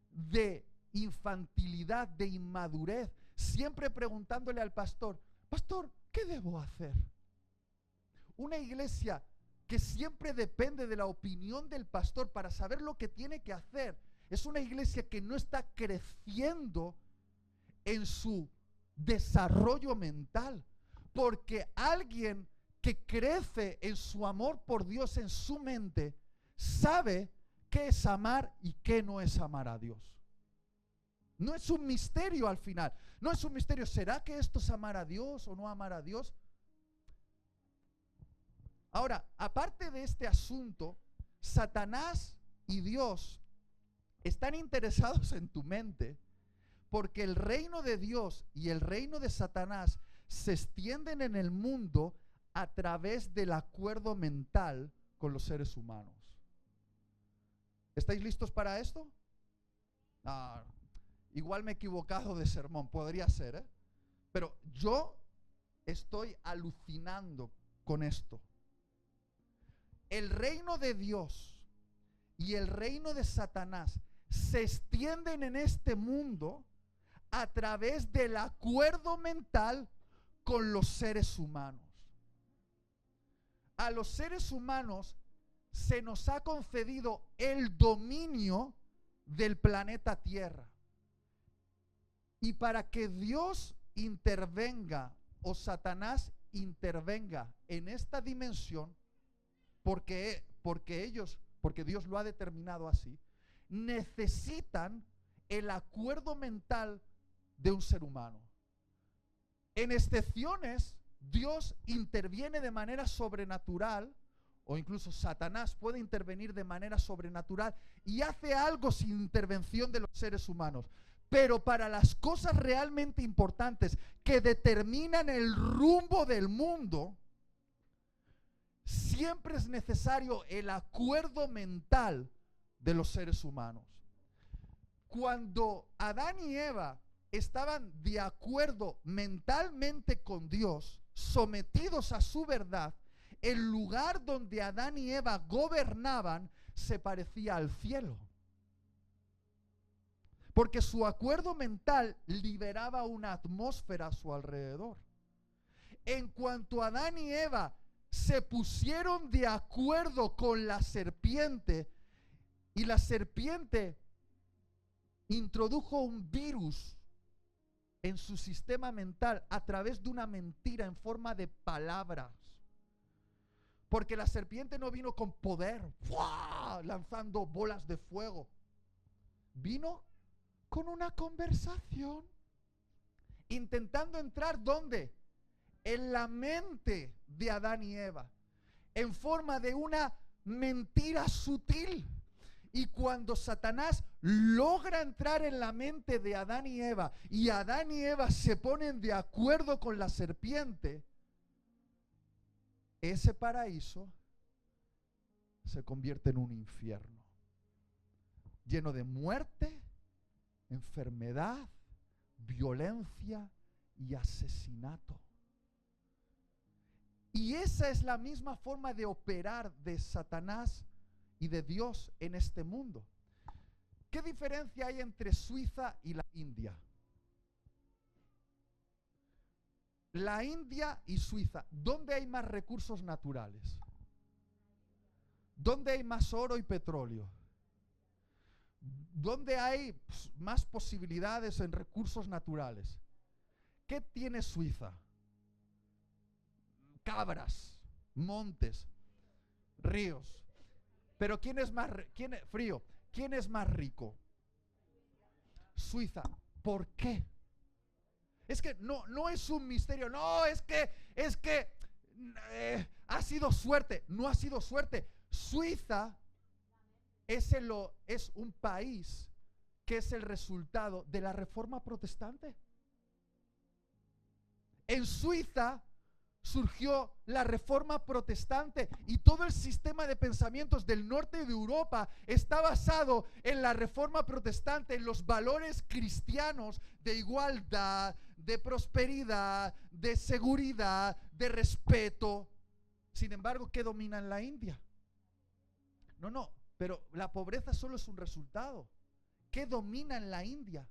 de infantilidad, de inmadurez, siempre preguntándole al pastor: pastor, ¿qué debo hacer? una iglesia que siempre depende de la opinión del pastor para saber lo que tiene que hacer, es una iglesia que no está creciendo en su desarrollo mental. Porque alguien que crece en su amor por Dios en su mente, sabe qué es amar y qué no es amar a Dios. No es un misterio al final. No es un misterio. ¿Será que esto es amar a Dios o no amar a Dios? Ahora, aparte de este asunto, Satanás y Dios están interesados en tu mente, porque el reino de Dios y el reino de Satanás se extienden en el mundo a través del acuerdo mental con los seres humanos. ¿Estáis listos para esto? Ah, igual me he equivocado de sermón, podría ser, ¿eh? Pero yo estoy alucinando con esto. El reino de Dios y el reino de Satanás se extienden en este mundo a través del acuerdo mental con los seres humanos. A los seres humanos se nos ha concedido el dominio del planeta Tierra. Y para que Dios intervenga o Satanás intervenga en esta dimensión, porque Dios lo ha determinado así, necesitan el acuerdo mental de un ser humano. En excepciones, Dios interviene de manera sobrenatural, o incluso Satanás puede intervenir de manera sobrenatural y hace algo sin intervención de los seres humanos. Pero para las cosas realmente importantes que determinan el rumbo del mundo, siempre es necesario el acuerdo mental de los seres humanos. Cuando Adán y Eva estaban de acuerdo mentalmente con Dios, sometidos a su verdad, el lugar donde Adán y Eva gobernaban se parecía al cielo. Porque su acuerdo mental liberaba una atmósfera a su alrededor. En cuanto Adán y Eva se pusieron de acuerdo con la serpiente, y la serpiente introdujo un virus en su sistema mental a través de una mentira en forma de palabras. Porque la serpiente no vino con poder, ¡fua!, lanzando bolas de fuego. Vino con una conversación, intentando entrar, ¿dónde? En la mente de Adán y Eva, en forma de una mentira sutil. Y cuando Satanás logra entrar en la mente de Adán y Eva se ponen de acuerdo con la serpiente, ese paraíso se convierte en un infierno, lleno de muerte, enfermedad, violencia y asesinato. Y esa es la misma forma de operar de Satanás y de Dios en este mundo. ¿Qué diferencia hay entre Suiza y la India? La India y Suiza, ¿dónde hay más recursos naturales? ¿Dónde hay más oro y petróleo? ¿Dónde hay más posibilidades en recursos naturales? ¿Qué tiene Suiza? Cabras, montes, ríos. Pero ¿quién es más frío? ¿Quién es más rico? Suiza. ¿Por qué? Es que no es un misterio. No, es que ha sido suerte. No ha sido suerte. Suiza es un país que es el resultado de la Reforma Protestante. En Suiza surgió la Reforma Protestante y todo el sistema de pensamientos del norte de Europa está basado en la Reforma Protestante, en los valores cristianos de igualdad, de prosperidad, de seguridad, de respeto. Sin embargo, ¿qué domina en la India? No, pero la pobreza solo es un resultado. ¿Qué domina en la India?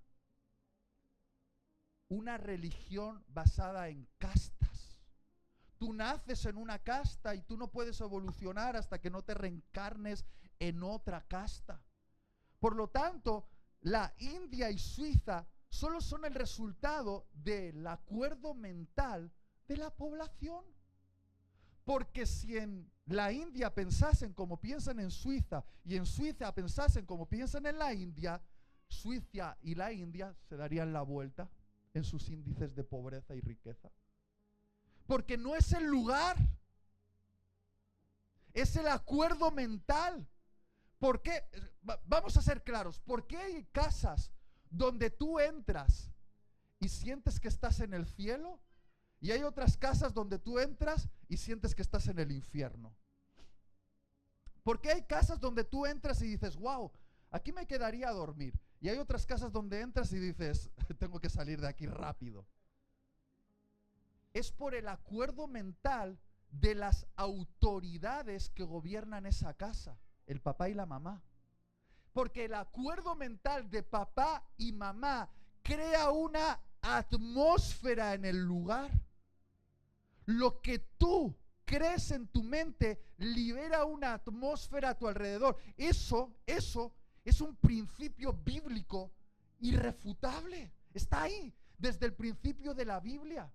Una religión basada en castas. tú naces en una casta y tú no puedes evolucionar hasta que no te reencarnes en otra casta. Por lo tanto, la India y Suiza solo son el resultado del acuerdo mental de la población. Porque si en la India pensasen como piensan en Suiza y en Suiza pensasen como piensan en la India, Suiza y la India se darían la vuelta en sus índices de pobreza y riqueza. Porque no es el lugar, es el acuerdo mental. ¿Por qué? Vamos a ser claros. ¿Por qué hay casas donde tú entras y sientes que estás en el cielo? Y hay otras casas donde tú entras y sientes que estás en el infierno. ¿Por qué hay casas donde tú entras y dices, wow, aquí me quedaría a dormir? Y hay otras casas donde entras y dices, tengo que salir de aquí rápido. Es por el acuerdo mental de las autoridades que gobiernan esa casa, el papá y la mamá. Porque el acuerdo mental de papá y mamá crea una atmósfera en el lugar. Lo que tú crees en tu mente libera una atmósfera a tu alrededor. Eso es un principio bíblico irrefutable. Está ahí desde el principio de la Biblia.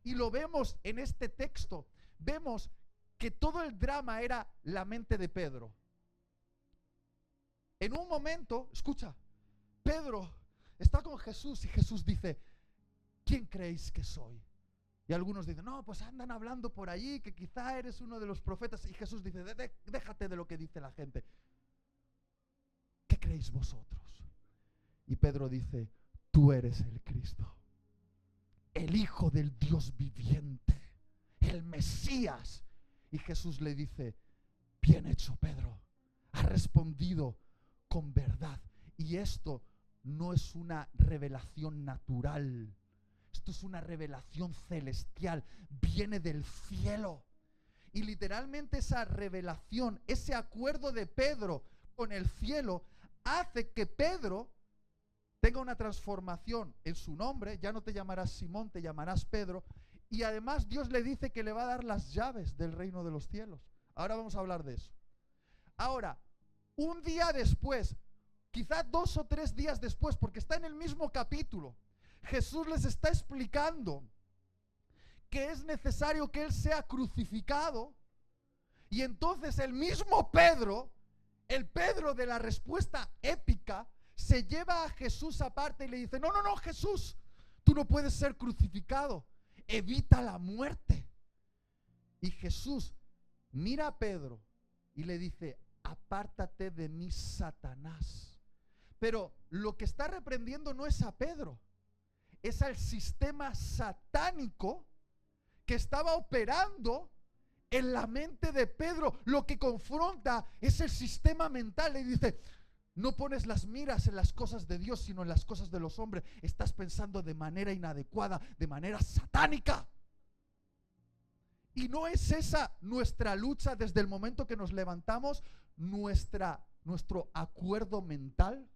Y lo vemos en este texto. Vemos que todo el drama era la mente de Pedro. En un momento, escucha, Pedro está con Jesús y Jesús dice, ¿quién creéis que soy? Y algunos dicen, no, pues andan hablando por allí que quizá eres uno de los profetas. Y Jesús dice, déjate de lo que dice la gente. ¿Qué creéis vosotros? Y Pedro dice, tú eres el Cristo, el Hijo del Dios viviente, el Mesías. Y Jesús le dice, bien hecho, Pedro, has respondido con verdad. Y esto no es una revelación natural. Esto es una revelación celestial, viene del cielo. Y literalmente esa revelación, ese acuerdo de Pedro con el cielo, hace que Pedro tenga una transformación en su nombre. Ya no te llamarás Simón, te llamarás Pedro. Y además Dios le dice que le va a dar las llaves del reino de los cielos. Ahora vamos a hablar de eso. Ahora, un día después, quizás 2 o 3 días después, porque está en el mismo capítulo, Jesús les está explicando que es necesario que Él sea crucificado. Y entonces el mismo Pedro, el Pedro de la respuesta épica, se lleva a Jesús aparte y le dice, no, Jesús, tú no puedes ser crucificado, evita la muerte. Y Jesús mira a Pedro y le dice, apártate de mí, Satanás. Pero lo que está reprendiendo no es a Pedro, es al sistema satánico que estaba operando en la mente de Pedro. Lo que confronta es el sistema mental. Le dice, no pones las miras en las cosas de Dios, sino en las cosas de los hombres. Estás pensando de manera inadecuada, de manera satánica. Y no es esa nuestra lucha desde el momento que nos levantamos, nuestro acuerdo mental.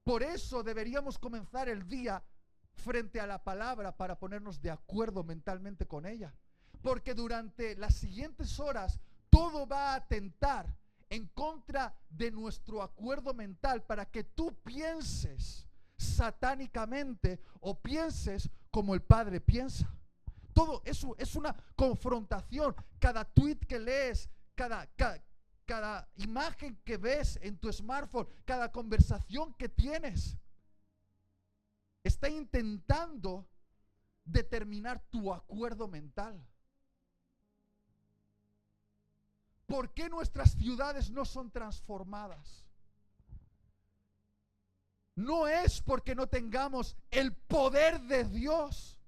Por eso deberíamos comenzar el día frente a la palabra para ponernos de acuerdo mentalmente con ella. Porque durante las siguientes horas todo va a atentar en contra de nuestro acuerdo mental para que tú pienses satánicamente o pienses como el Padre piensa. Todo eso es una confrontación. Cada tweet que lees, cada imagen que ves en tu smartphone, cada conversación que tienes, está intentando determinar tu acuerdo mental. ¿Por qué nuestras ciudades no son transformadas? No es porque no tengamos el poder de Dios,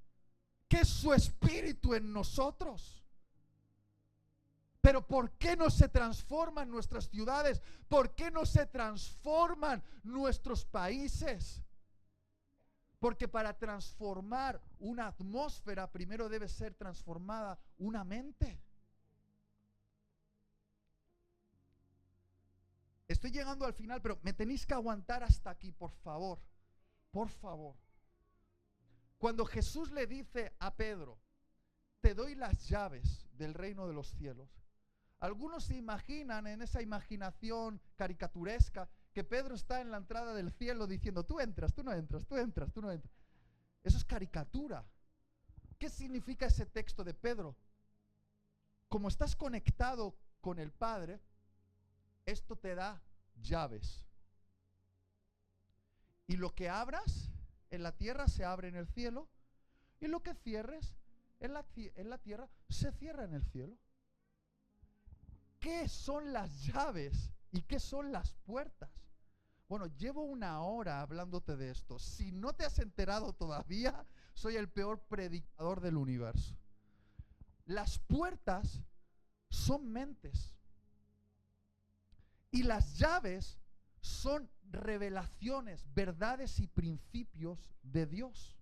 que es su Espíritu en nosotros. Pero ¿por qué no se transforman nuestras ciudades? ¿Por qué no se transforman nuestros países? Porque para transformar una atmósfera primero debe ser transformada una mente. Estoy llegando al final, pero me tenéis que aguantar hasta aquí, por favor. Por favor. Cuando Jesús le dice a Pedro, te doy las llaves del reino de los cielos. Algunos se imaginan en esa imaginación caricaturesca que Pedro está en la entrada del cielo diciendo, tú entras, tú no entras, tú entras, tú no entras. Eso es caricatura. ¿Qué significa ese texto de Pedro? Como estás conectado con el Padre, esto te da llaves. Y lo que abras en la tierra se abre en el cielo, y lo que cierres en la tierra se cierra en el cielo. ¿Qué son las llaves y qué son las puertas? Bueno, llevo una hora hablándote de esto. Si no te has enterado todavía, soy el peor predicador del universo. Las puertas son mentes. Y las llaves son revelaciones, verdades y principios de Dios.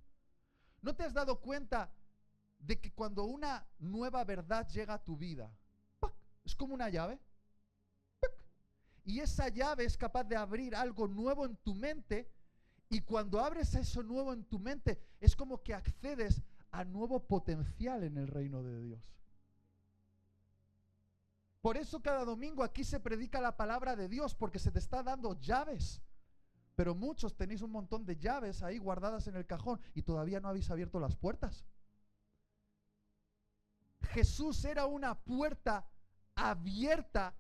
¿No te has dado cuenta de que cuando una nueva verdad llega a tu vida, ¡pac!, es como una llave? ¡Pac! Y esa llave es capaz de abrir algo nuevo en tu mente, y cuando abres eso nuevo en tu mente, es como que accedes a nuevo potencial en el reino de Dios. Por eso cada domingo aquí se predica la palabra de Dios, porque se te está dando llaves. Pero muchos tenéis un montón de llaves ahí guardadas en el cajón y todavía no habéis abierto las puertas. Jesús era una puerta abierta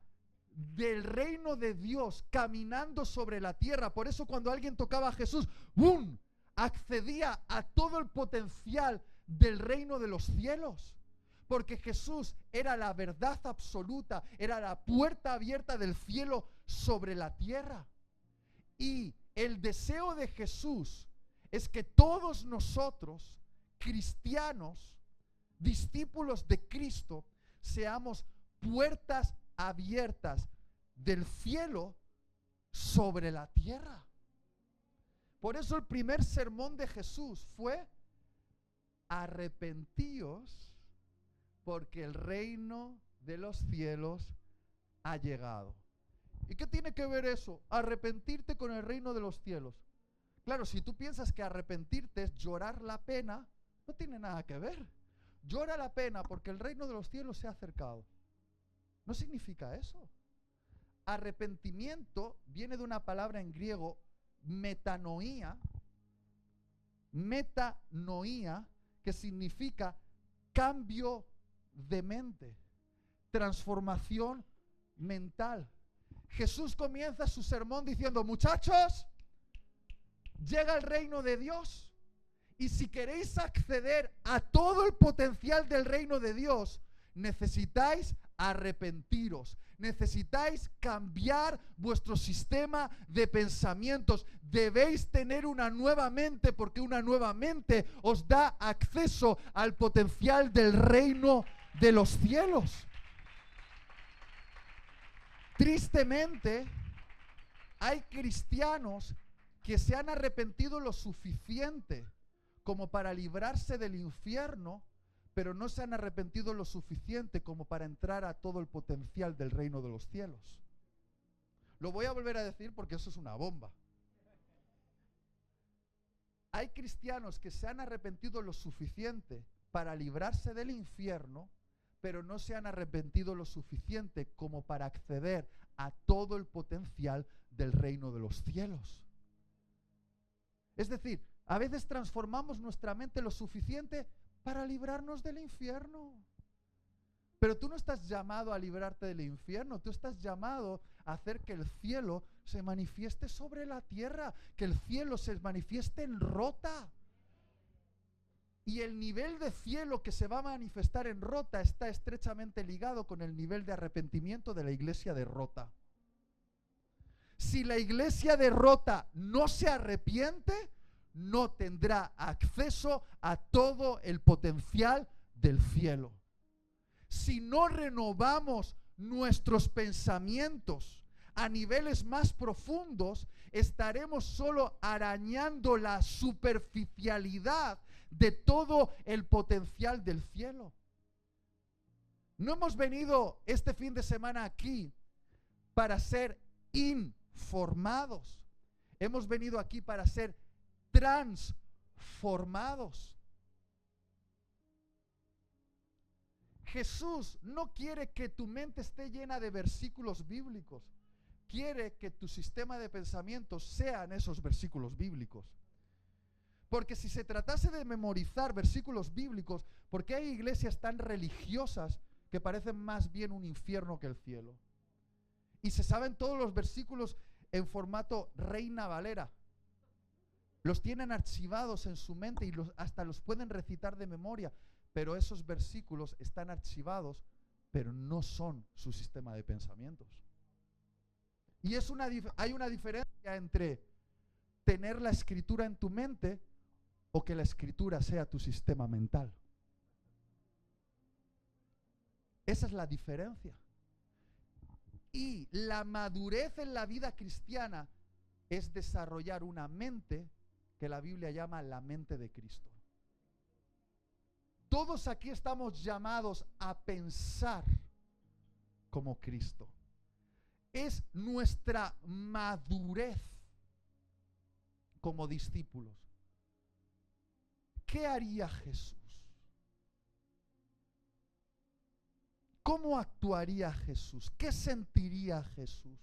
del reino de Dios caminando sobre la tierra. Por eso cuando alguien tocaba a Jesús, ¡bum!, accedía a todo el potencial del reino de los cielos. Porque Jesús era la verdad absoluta, era la puerta abierta del cielo sobre la tierra. Y el deseo de Jesús es que todos nosotros, cristianos, discípulos de Cristo, seamos puertas abiertas del cielo sobre la tierra. Por eso el primer sermón de Jesús fue: arrepentíos, porque el reino de los cielos ha llegado. ¿Y qué tiene que ver eso? Arrepentirte con el reino de los cielos. Claro, si tú piensas que arrepentirte es llorar la pena, no tiene nada que ver. Llora la pena porque el reino de los cielos se ha acercado. No significa eso. Arrepentimiento viene de una palabra en griego, metanoia, que significa cambio de mente, transformación mental. Jesús comienza su sermón diciendo: muchachos, llega el reino de Dios, y si queréis acceder a todo el potencial del reino de Dios, necesitáis arrepentiros, necesitáis cambiar vuestro sistema de pensamientos, debéis tener una nueva mente, porque una nueva mente os da acceso al potencial del reino de los cielos. Tristemente, hay cristianos que se han arrepentido lo suficiente como para librarse del infierno, pero no se han arrepentido lo suficiente como para entrar a todo el potencial del reino de los cielos. Lo voy a volver a decir porque eso es una bomba. Hay cristianos que se han arrepentido lo suficiente para librarse del infierno, pero no se han arrepentido lo suficiente como para acceder a todo el potencial del reino de los cielos. Es decir, a veces transformamos nuestra mente lo suficiente para librarnos del infierno. Pero tú no estás llamado a librarte del infierno, tú estás llamado a hacer que el cielo se manifieste sobre la tierra, que el cielo se manifieste en Rota. Y el nivel de cielo que se va a manifestar en Rota está estrechamente ligado con el nivel de arrepentimiento de la iglesia de Rota. Si la iglesia de Rota no se arrepiente, no tendrá acceso a todo el potencial del cielo. Si no renovamos nuestros pensamientos a niveles más profundos, estaremos solo arañando la superficialidad de todo el potencial del cielo. No hemos venido este fin de semana aquí para ser informados. Hemos venido aquí para ser transformados. Jesús no quiere que tu mente esté llena de versículos bíblicos. Quiere que tu sistema de pensamientos sean esos versículos bíblicos. Porque si se tratase de memorizar versículos bíblicos, ¿por qué hay iglesias tan religiosas que parecen más bien un infierno que el cielo? Y se saben todos los versículos en formato Reina Valera. Los tienen archivados en su mente y hasta los pueden recitar de memoria. Pero esos versículos están archivados, pero no son su sistema de pensamientos. Y hay una diferencia entre tener la escritura en tu mente o que la escritura sea tu sistema mental. Esa es la diferencia. Y la madurez en la vida cristiana es desarrollar una mente que la Biblia llama la mente de Cristo. Todos aquí estamos llamados a pensar como Cristo. Es nuestra madurez como discípulos. ¿Qué haría Jesús? ¿Cómo actuaría Jesús? ¿Qué sentiría Jesús?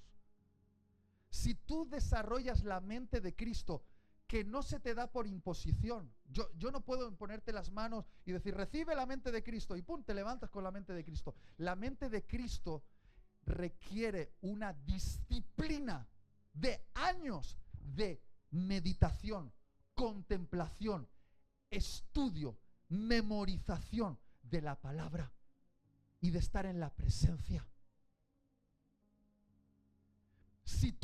Si tú desarrollas la mente de Cristo, que no se te da por imposición. Yo no puedo ponerte las manos y decir, recibe la mente de Cristo, y pum, te levantas con la mente de Cristo. La mente de Cristo requiere una disciplina de años de meditación, contemplación, estudio, memorización de la palabra y de estar en la presencia. Si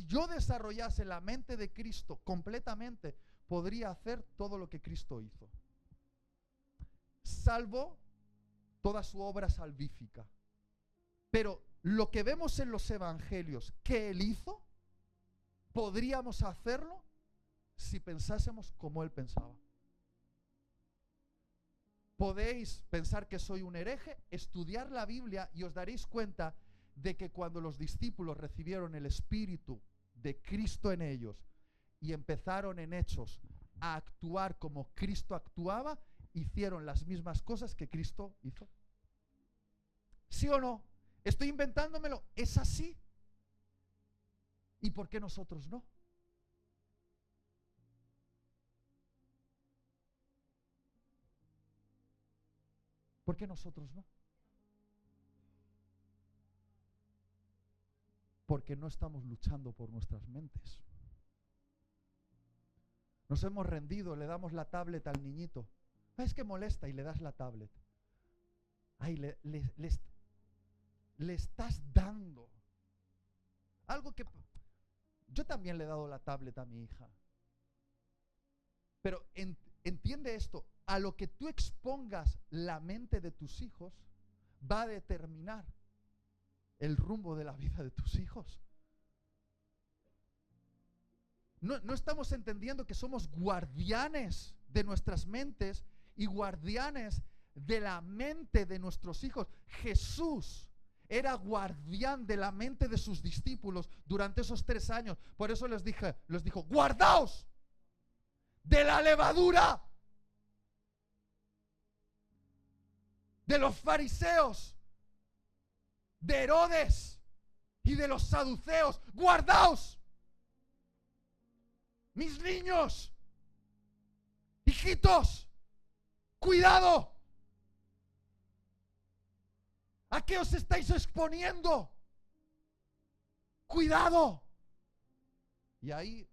yo desarrollase la mente de Cristo completamente, podría hacer todo lo que Cristo hizo, salvo toda su obra salvífica. Pero lo que vemos en los evangelios que Él hizo, podríamos hacerlo si pensásemos como Él pensaba. Podéis pensar que soy un hereje, estudiar la Biblia y os daréis cuenta de que cuando los discípulos recibieron el Espíritu de Cristo en ellos y empezaron en Hechos a actuar como Cristo actuaba, hicieron las mismas cosas que Cristo hizo. ¿Sí o no? ¿Estoy inventándomelo? ¿Es así? ¿Y por qué nosotros no? ¿Por qué nosotros no? Porque no estamos luchando por nuestras mentes. Nos hemos rendido, le damos la tablet al niñito. Es que molesta y le das la tablet. Ay, le estás dando algo que yo también le he dado la tablet a mi hija. Pero entiende esto, a lo que tú expongas la mente de tus hijos va a determinar el rumbo de la vida de tus hijos. No estamos entendiendo que somos guardianes de nuestras mentes y guardianes de la mente de nuestros hijos. Jesús era guardián de la mente de sus discípulos durante esos 3 años. Por eso les dijo, guardaos de la levadura de los fariseos, de Herodes y de los saduceos. Guardaos, mis niños, hijitos, cuidado. ¿A qué os estáis exponiendo? Cuidado. Y ahí,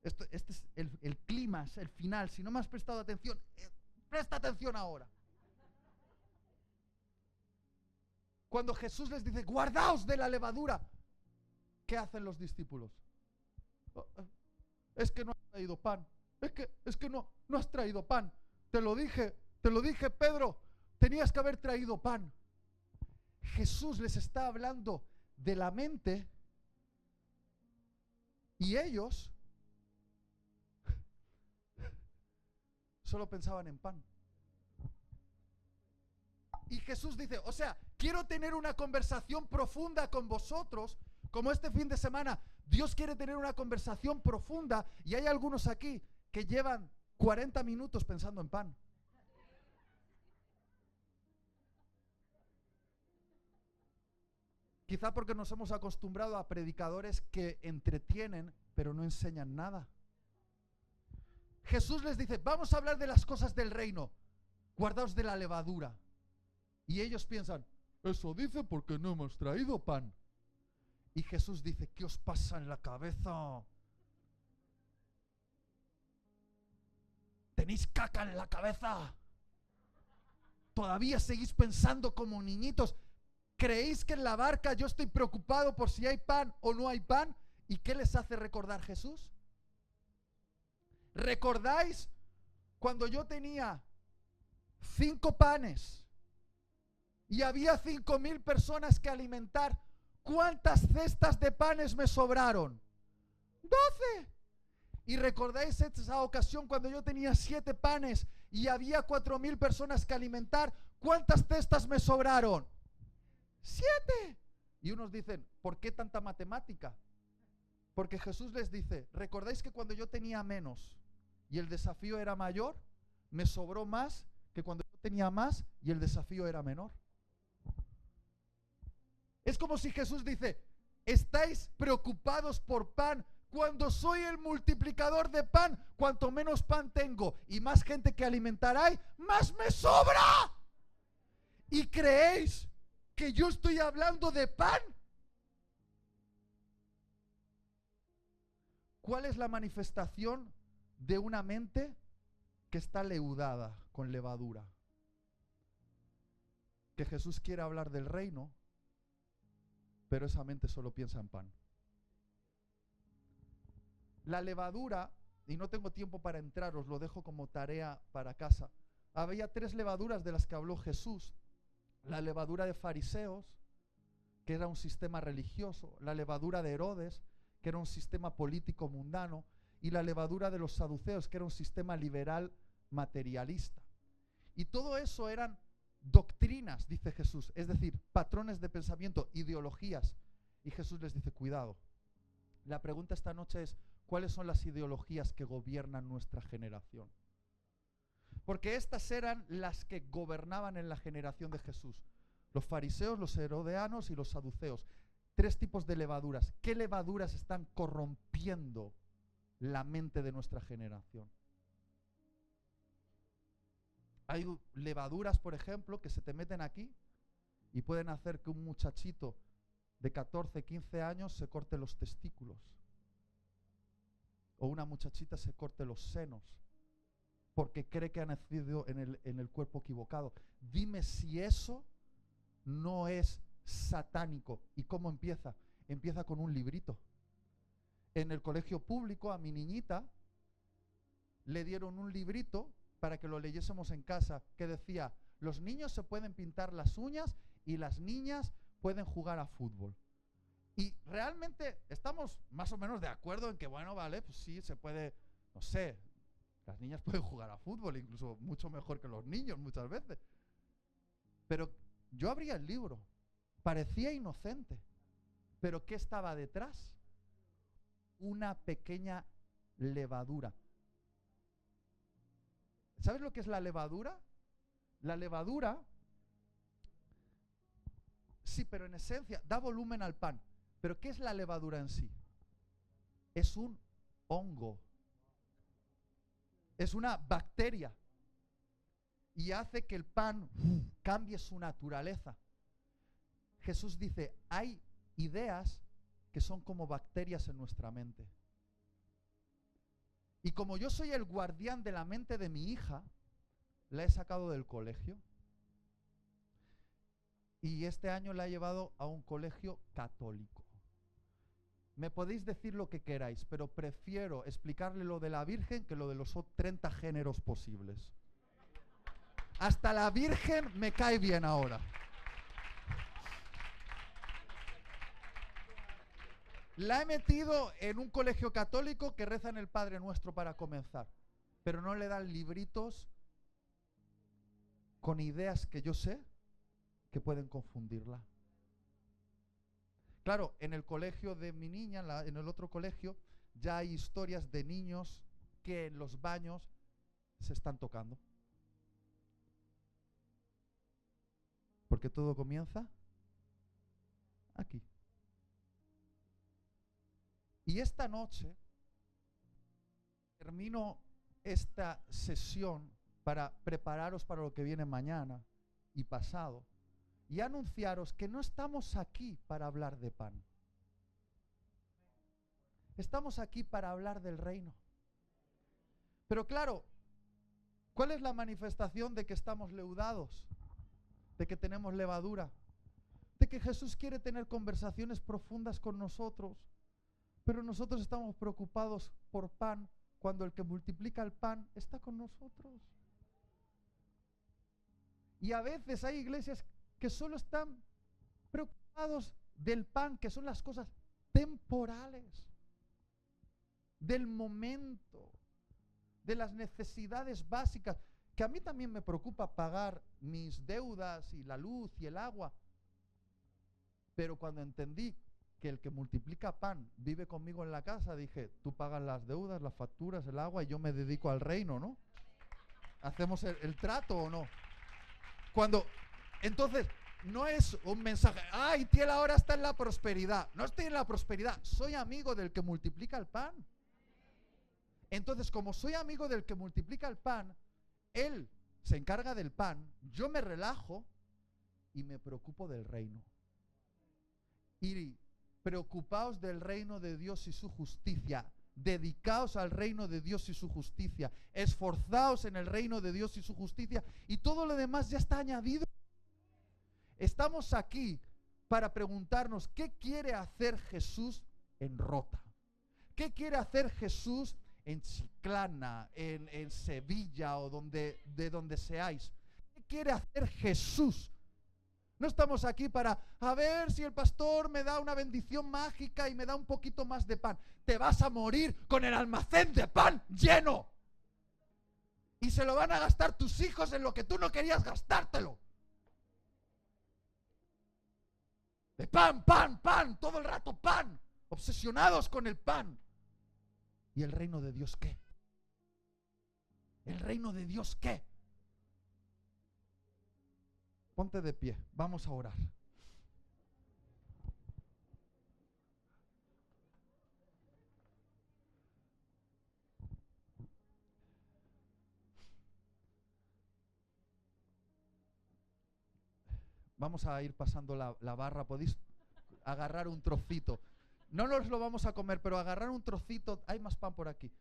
este es el clímax, el final. Si no me has prestado atención, presta atención ahora. Cuando Jesús les dice, guardaos de la levadura, ¿qué hacen los discípulos? Es que no has traído pan. Es que no has traído pan. Te lo dije, Pedro, tenías que haber traído pan. Jesús les está hablando de la mente y ellos solo pensaban en pan. Y Jesús dice, o sea, quiero tener una conversación profunda con vosotros, como este fin de semana. Dios quiere tener una conversación profunda y hay algunos aquí que llevan 40 minutos pensando en pan. Quizá porque nos hemos acostumbrado a predicadores que entretienen, pero no enseñan nada. Jesús les dice, vamos a hablar de las cosas del reino, guardaos de la levadura. Y ellos piensan, eso dice porque no hemos traído pan. Y Jesús dice, ¿qué os pasa en la cabeza? ¿Tenéis caca en la cabeza? ¿Todavía seguís pensando como niñitos? ¿Creéis que en la barca yo estoy preocupado por si hay pan o no hay pan? ¿Y qué les hace recordar Jesús? ¿Recordáis cuando yo tenía 5 panes y había 5,000 personas que alimentar? ¿Cuántas cestas de panes me sobraron? 12. ¿Y recordáis esa ocasión cuando yo tenía 7 panes y había 4,000 personas que alimentar? ¿Cuántas cestas me sobraron? 7. Y unos dicen, ¿por qué tanta matemática? Porque Jesús les dice, ¿recordáis que cuando yo tenía menos y el desafío era mayor, me sobró más que cuando yo tenía más y el desafío era menor? Es como si Jesús dice, ¿estáis preocupados por pan? Cuando soy el multiplicador de pan, cuanto menos pan tengo y más gente que alimentar hay, más me sobra. ¿Y creéis que yo estoy hablando de pan? ¿Cuál es la manifestación de una mente que está leudada con levadura? Que Jesús quiere hablar del reino, pero esa mente solo piensa en pan. La levadura, y no tengo tiempo para entrar, os lo dejo como tarea para casa. Había 3 levaduras de las que habló Jesús. La levadura de fariseos, que era un sistema religioso, la levadura de Herodes, que era un sistema político mundano, y la levadura de los saduceos, que era un sistema liberal materialista. Y todo eso eran doctrinas, dice Jesús, es decir, patrones de pensamiento, ideologías. Y Jesús les dice, cuidado. La pregunta esta noche es, ¿cuáles son las ideologías que gobiernan nuestra generación? Porque estas eran las que gobernaban en la generación de Jesús. Los fariseos, los herodianos y los saduceos. 3 tipos de levaduras. ¿Qué levaduras están corrompiendo la mente de nuestra generación? Hay levaduras, por ejemplo, que se te meten aquí y pueden hacer que un muchachito de 14, 15 años se corte los testículos. O una muchachita se corte los senos porque cree que ha nacido en el cuerpo equivocado. Dime si eso no es satánico. ¿Y cómo empieza? Empieza con un librito. En el colegio público a mi niñita le dieron un librito para que lo leyésemos en casa, que decía, los niños se pueden pintar las uñas y las niñas pueden jugar a fútbol. Y realmente estamos más o menos de acuerdo en que, bueno, vale, pues sí, se puede, no sé, las niñas pueden jugar a fútbol, incluso mucho mejor que los niños muchas veces. Pero yo abría el libro, parecía inocente, pero ¿qué estaba detrás? Una pequeña levadura. ¿Sabes lo que es la levadura? La levadura, sí, pero en esencia da volumen al pan. ¿Pero qué es la levadura en sí? Es un hongo. Es una bacteria. Y hace que el pan cambie su naturaleza. Jesús dice, hay ideas que son como bacterias en nuestra mente. Y como yo soy el guardián de la mente de mi hija, la he sacado del colegio. Y este año la he llevado a un colegio católico. Me podéis decir lo que queráis, pero prefiero explicarle lo de la Virgen que lo de los 30 géneros posibles. Hasta la Virgen me cae bien ahora. La he metido en un colegio católico que rezan el Padre Nuestro para comenzar, pero no le dan libritos con ideas que yo sé que pueden confundirla. Claro, en el colegio de mi niña, en el otro colegio, ya hay historias de niños que en los baños se están tocando. Porque todo comienza Aquí. Y esta noche termino esta sesión para prepararos para lo que viene mañana y pasado y anunciaros que no estamos aquí para hablar de pan. Estamos aquí para hablar del reino. Pero claro, ¿cuál es la manifestación de que estamos leudados? De que tenemos levadura. De que Jesús quiere tener conversaciones profundas con nosotros. Pero nosotros estamos preocupados por pan cuando el que multiplica el pan está con nosotros. Y a veces hay iglesias que solo están preocupados del pan, que son las cosas temporales, del momento, de las necesidades básicas, que a mí también me preocupa pagar mis deudas y la luz y el agua. Pero cuando entendí que el que multiplica pan vive conmigo en la casa, dije, tú pagas las deudas, las facturas, el agua y yo me dedico al reino, ¿no? ¿Hacemos el trato o no? Entonces, no es un mensaje, ay, Tiel ahora está en la prosperidad. No estoy en la prosperidad, soy amigo del que multiplica el pan. Entonces, como soy amigo del que multiplica el pan, él se encarga del pan, yo me relajo y me preocupo del reino. Y preocupaos del reino de Dios y su justicia. Dedicaos al reino de Dios y su justicia. Esforzaos en el reino de Dios y su justicia. Y todo lo demás ya está añadido. Estamos aquí para preguntarnos qué quiere hacer Jesús en Rota. ¿Qué quiere hacer Jesús en Chiclana, en Sevilla o de donde seáis? ¿Qué quiere hacer Jesús? No estamos aquí para a ver si el pastor me da una bendición mágica y me da un poquito más de pan. Te vas a morir con el almacén de pan lleno. Y se lo van a gastar tus hijos en lo que tú no querías gastártelo. De pan, pan, pan, todo el rato pan. Obsesionados con el pan. ¿Y el reino de Dios qué? ¿El reino de Dios qué? Ponte de pie, vamos a orar. Vamos a ir pasando la barra, podéis agarrar un trocito. No nos lo vamos a comer, pero agarrar un trocito, hay más pan por aquí.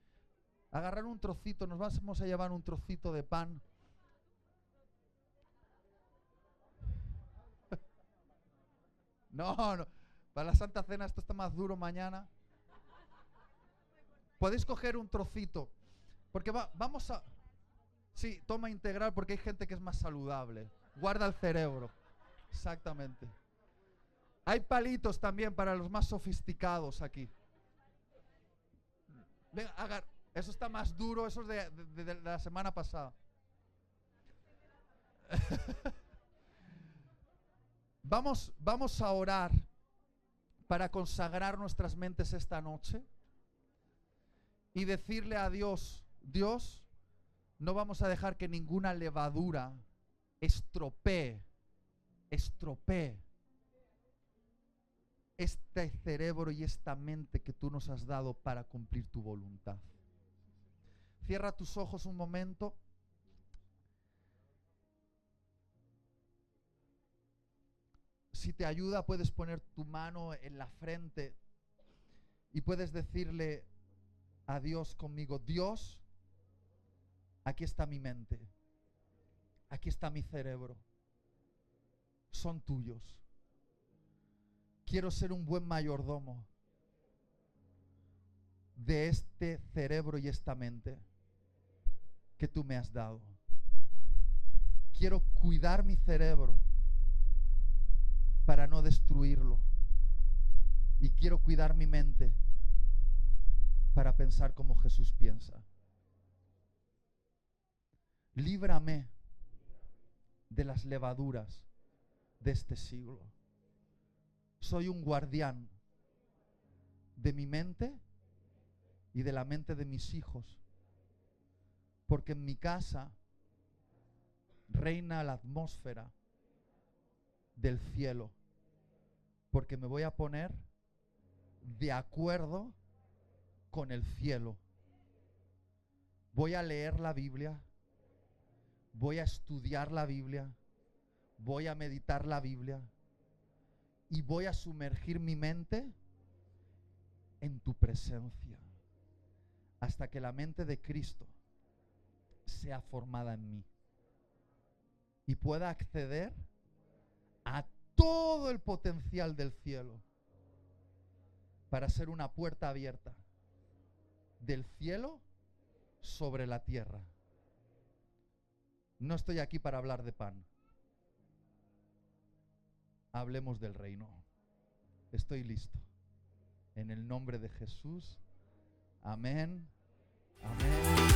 Agarrar un trocito, nos vamos a llevar un trocito de pan. No, para la Santa Cena esto está más duro mañana. Podéis coger un trocito, porque vamos a... Sí, toma integral porque hay gente que es más saludable. Guarda el cerebro. Exactamente. Hay palitos también para los más sofisticados aquí. Venga, eso está más duro, eso es de la semana pasada. Vamos a orar para consagrar nuestras mentes esta noche y decirle a Dios, Dios, no vamos a dejar que ninguna levadura estropee este cerebro y esta mente que tú nos has dado para cumplir tu voluntad. Cierra tus ojos un momento. Si te ayuda, puedes poner tu mano en la frente y puedes decirle a Dios conmigo, Dios, aquí está mi mente, aquí está mi cerebro, son tuyos. Quiero ser un buen mayordomo de este cerebro y esta mente que tú me has dado. Quiero cuidar mi cerebro para no destruirlo. Y quiero cuidar mi mente para pensar como Jesús piensa. Líbrame de las levaduras de este siglo. Soy un guardián de mi mente y de la mente de mis hijos, porque en mi casa reina la atmósfera del cielo. Porque me voy a poner de acuerdo con el cielo. Voy a leer la Biblia. Voy a estudiar la Biblia. Voy a meditar la Biblia. Y voy a sumergir mi mente en tu presencia. Hasta que la mente de Cristo sea formada en mí. Y pueda acceder a todo el potencial del cielo. Para ser una puerta abierta del cielo sobre la tierra. No estoy aquí para hablar de pan. Hablemos del reino. Estoy listo. En el nombre de Jesús. Amén. Amén.